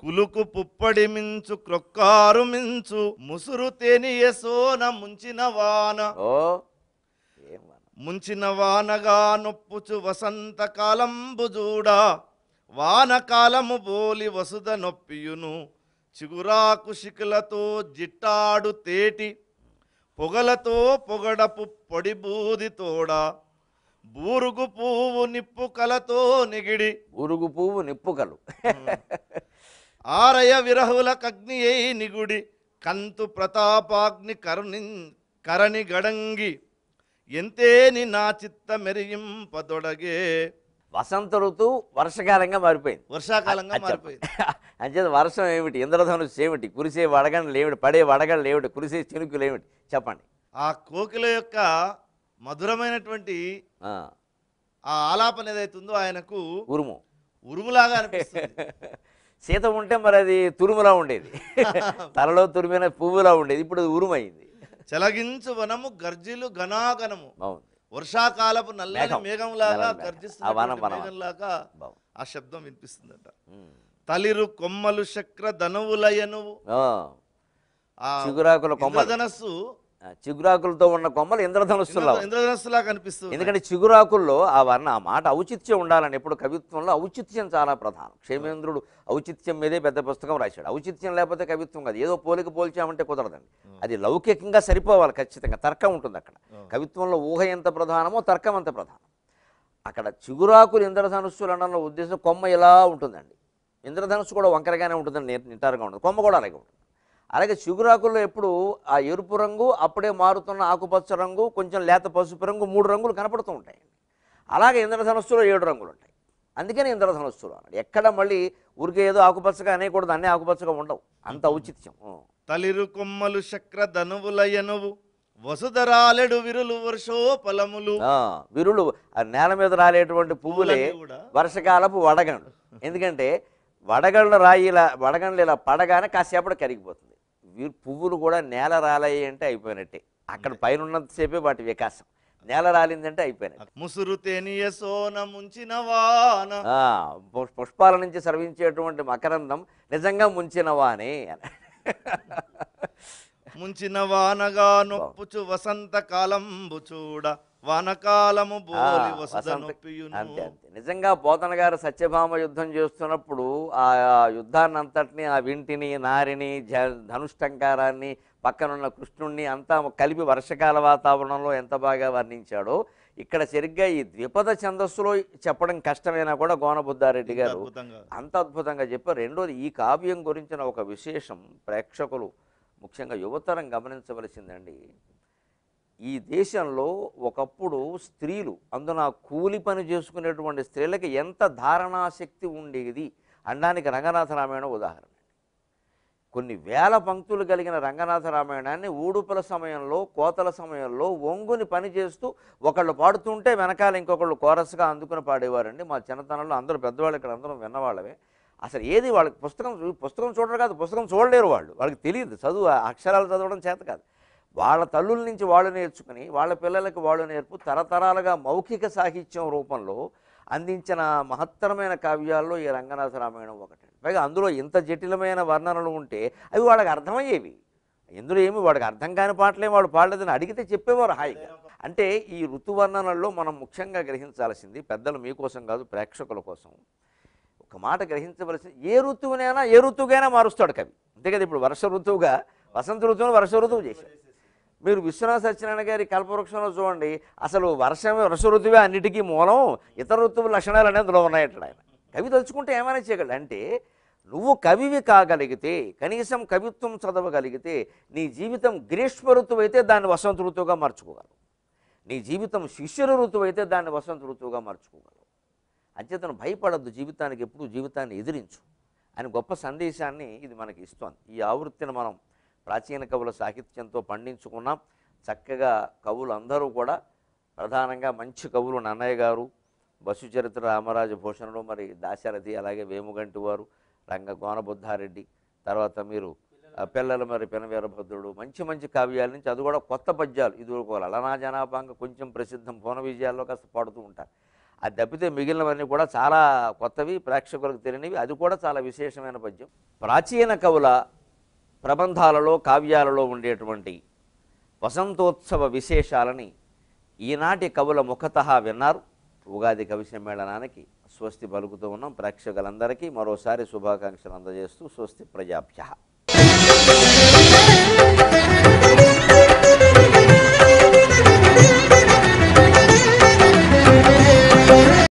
కులుకు పుప్పడి మించు క్రొక్కారు మించు ముసురు తేనియ సోన ముంచిన వాన
ఓ ఏం వాన.
ముంచిన వానగా నొప్పుచు వసంత కాలంబు చూడా వానకాలము బోలి వసుద నొప్పియును చిగురాకు శిఖలతో జిట్టాడు తేటి పొగలతో పొగడపు పొడి బూది తోడా బూరుగు పువ్వు నిప్పు కలతో నిగిడి
ఉరుగు పువ్వు నిప్పుకలు
ఆరయ విరహులకగ్ని అయి నిగుడి కంతు ప్రతాపాగ్ని కరణి గడంగి ఎంతేని నా చిత్త మెరియింపదొడగే.
వసంత ఋతువు వర్షకాలంగా మారిపోయింది,
వర్షాకాలంగా మారిపోయింది.
అంచేత వర్షం ఏమిటి, ఇంద్రధనుస్సు ఏమిటి, కురిసే వడగండ్లు ఏమిటి, పడే వడగండ్లు ఏమిటి, కురిసే చినుకులు ఏమిటి చెప్పండి.
ఆ కోకిల యొక్క మధురమైనటువంటి
ఆ,
ఆ ఆలాపన ఏదైతుందో ఆయనకు
ఉరుము
ఉరుములాగా అనిపిస్తుంది.
సీత ఉంటే మరి అది తురుములా ఉండేది, తలలో తురిమిన పువ్వులా ఉండేది, ఇప్పుడు అది ఉరుమైంది.
చెలగించు వనము గర్జిలు ఘనాగనము,
బాగుంది.
వర్షాకాలపు నల్లని
మేఘం.
మేఘంలాగా
నల్లని మేఘం.
గర్జిస్తున్న
ఆ వనం, వనం.
మేఘంలాగా
బాగుంది.
ఆ శబ్దం వినిపిస్తుందట.
ఉమ్.
తలిరు కొమ్మలు చక్ర ధనువులయనువు.
ఆ,
ఆ
చిగురాకుల కొమ్మలు,
ఇంద్రధనస్సు
చిగురాకులతో ఉన్న కొమ్మలు ఇంద్రధనుస్సులా ఉన్నాయి.
ఇంద్రధనస్సులా కనిపిస్తుంది.
ఎందుకంటే చిగురాకుల్లో ఆ వర్ణ ఆ మాట ఔచిత్యం ఉండాలని, ఎప్పుడు కవిత్వంలో ఔచిత్యం చాలా ప్రధానం. క్షేమేంద్రుడు ఔచిత్యం మీదే పెద్ద పుస్తకం రాశాడు. ఔచిత్యం లేకపోతే కవిత్వం కాదు, ఏదో పోలిక పోల్చామంటే కుదరదండి. అది లౌకికంగా సరిపోవాలి, ఖచ్చితంగా తర్కం ఉంటుంది అక్కడ. కవిత్వంలో ఊహ ఎంత ప్రధానమో తర్కం అంత ప్రధానం. అక్కడ చిగురాకులు ఇంద్రధనుస్సులు అనడంలో ఉద్దేశం కొమ్మ ఇలా ఉంటుందండి. ఇంద్రధనుస్సు కూడా వంకరగానే ఉంటుందండి, నిటారుగా ఉంటుంది, కొమ్మ కూడా అలాగే ఉంటుంది. అలాగే చిగురాకుల్లో ఎప్పుడు ఆ ఎరుపు రంగు, అప్పుడే మారుతున్న ఆకుపచ్చ రంగు, కొంచెం లేత పసుపు రంగు, 3 రంగులు కనపడుతూ ఉంటాయి. అలాగే ఇంద్రధనుస్సులో 7 రంగులు ఉంటాయి. అందుకని ఇంద్రధనుస్సులు అన్నాడు. ఎక్కడ మళ్ళీ ఊరికే ఏదో ఆకుపచ్చగా అనేకూడదు, అన్నీ ఆకుపచ్చగా ఉండవు, అంత ఔచిత్యం.
తలిరు కొమ్మలు చక్ర ధనువులయనువు వసుధరాలెడు విరులు వర్షోపలములు.
విరులు ఆ నేల మీద రాలేటువంటి పువ్వులే వర్షకాలపు వడగండ్లు. ఎందుకంటే వడగండ్లు ఇలా పడగానే కాసేపటి కరిగిపోతుంది. పువ్వులు కూడా నేల రాలయ్యి అంటే అయిపోయినట్టే. అక్కడ పైన ఉన్నంతసేపే వాటి వికాసం, నేల రాలిందంటే అయిపోయినట్టు.
ముసురు తేనియ సోన ముంచిన వాన.
పుష్పాల నుంచి స్రవించేటువంటి మకరందం నిజంగా ముంచినవా అని.
ముంచిన వానగా నొప్పుచు వసంత కాలంబు చూడ వానకాలము బోలి వసంత నొప్పియును.
అంతే అంతే. నిజంగా పోతన గారు సత్యభామ యుద్ధం చేస్తున్నప్పుడు ఆ యుద్ధాన్ని అంతటిని, ఆ వింటిని, నారిని, ధనుష్టంకారాన్ని, పక్కనున్న కృష్ణుణ్ణి అంతా కలిపి వర్షకాల వాతావరణంలో ఎంత బాగా వర్ణించాడో ఇక్కడ సరిగ్గా ఈ ద్విపద ఛందస్సులో చెప్పడం కష్టమైనా కూడా గోనబుద్ధారెడ్డి గారు అంత అద్భుతంగా చెప్పారు. రెండోది, ఈ కావ్యం గురించిన ఒక విశేషం ప్రేక్షకులు ముఖ్యంగా యువతరం గమనించవలసిందండి. ఈ దేశంలో ఒకప్పుడు స్త్రీలు, అందున కూలి పని చేసుకునేటువంటి స్త్రీలకి ఎంత ధారణాశక్తి ఉండేది అనడానికి రంగనాథ రామాయణం ఉదాహరణ. కొన్ని వేల పంక్తులు కలిగిన రంగనాథ రామాయణాన్ని ఊడుపుల సమయంలో, కోతల సమయంలో ఒంగుని పని చేస్తూ ఒకళ్ళు పాడుతుంటే వెనకాల ఇంకొకళ్ళు కోరస్గా అందుకుని పాడేవారండి. మా చిన్నతనంలో అందరూ పెద్దవాళ్ళు ఇక్కడ అందరం విన్నవాళ్ళమే. అసలు ఏది వాళ్ళకి పుస్తకం చూడరు కాదు, పుస్తకం చూడలేరు వాళ్ళు, వాళ్ళకి తెలియదు చదువు, అక్షరాలు చదవడం చేత కాదు. వాళ్ళ తల్లుల నుంచి వాళ్ళు నేర్చుకుని వాళ్ళ పిల్లలకి వాళ్ళు నేర్పు తరతరాలుగా మౌఖిక సాహిత్యం రూపంలో అందించిన మహత్తరమైన కావ్యాల్లో ఈ రంగనాథ రామాయణం ఒకటి. పైగా అందులో ఇంత జటిలమైన వర్ణనలు ఉంటే అవి వాళ్ళకి అర్థమయ్యేవి. ఇందులో ఏమి వాడికి అర్థం కాని పాటలే వాడు పాడలేదని అడిగితే చెప్పేవారు హాయిగా. అంటే ఈ ఋతువర్ణనల్లో మనం ముఖ్యంగా గ్రహించాల్సింది, పెద్దలు మీకోసం కాదు ప్రేక్షకుల కోసం ఒక మాట గ్రహించవలసింది, ఏ ఋతువుగైనా మారుస్తాడు కవి. అంతే కదా. ఇప్పుడు వర్ష ఋతువుగా వసంత ఋతువును వర్ష ఋతువు చేశాడు. మీరు విశ్వనాథ సత్యనారాయణ గారి కల్పవృక్షంలో చూడండి, అసలు వర్ష ఋతువే అన్నిటికీ మూలం, ఇతర ఋతువుల లక్షణాలు అనేది అందులో ఉన్నాయంటాడు ఆయన. కవి తలుచుకుంటే ఏమైనా చేయగలడు. అంటే నువ్వు కవివి కాగలిగితే, కనీసం కవిత్వం చదవగలిగితే, నీ జీవితం గ్రీష్మ ఋతువు అయితే దాన్ని వసంత ఋతువుగా మార్చుకోగలవు. నీ జీవితం శిశిర ఋతువు అయితే దాన్ని వసంత ఋతువుగా మార్చుకోగలవు. అంచేతను భయపడద్దు, జీవితానికి ఎప్పుడు జీవితాన్ని ఎదిరించు అని గొప్ప సందేశాన్ని ఇది మనకి ఇస్తోంది. ఈ ఆవృత్తిని మనం ప్రాచీన కవుల సాహిత్యంతో పండించుకున్నాం. చక్కగా కవులు అందరూ కూడా, ప్రధానంగా మంచి కవులు నన్నయ్య గారు, బసుచరిత్ర రామరాజ భూషణుడు, మరి దాశరథి, అలాగే వేముగంటి వారు, గోనబుద్ధారెడ్డి, తర్వాత మీరు పిల్లలు, మరి పెనవీరభద్రుడు, మంచి మంచి కావ్యాల నుంచి, అది కూడా కొత్త పద్యాలు. ఇది లలనా జనాభాంగ కొంచెం ప్రసిద్ధం, భువన విజయాల్లో కాస్త పాడుతూ ఉంటారు. అది తప్పితే మిగిలినవన్నీ కూడా చాలా కొత్తవి, ప్రేక్షకులకు తెలియనివి. అది కూడా చాలా విశేషమైన పద్యం. ప్రాచీన కవుల ప్రబంధాలలో, కావ్యాలలో ఉండేటువంటి వసంతోత్సవ విశేషాలని ఈనాటి కవుల ముఖతః విన్నారు. ఉగాది కవి సమ్మేళనానికి స్వస్తి పలుకుతూ ఉన్నాం. ప్రేక్షకులందరికీ మరోసారి శుభాకాంక్షలు అందజేస్తూ స్వస్తి ప్రజాభ్యః.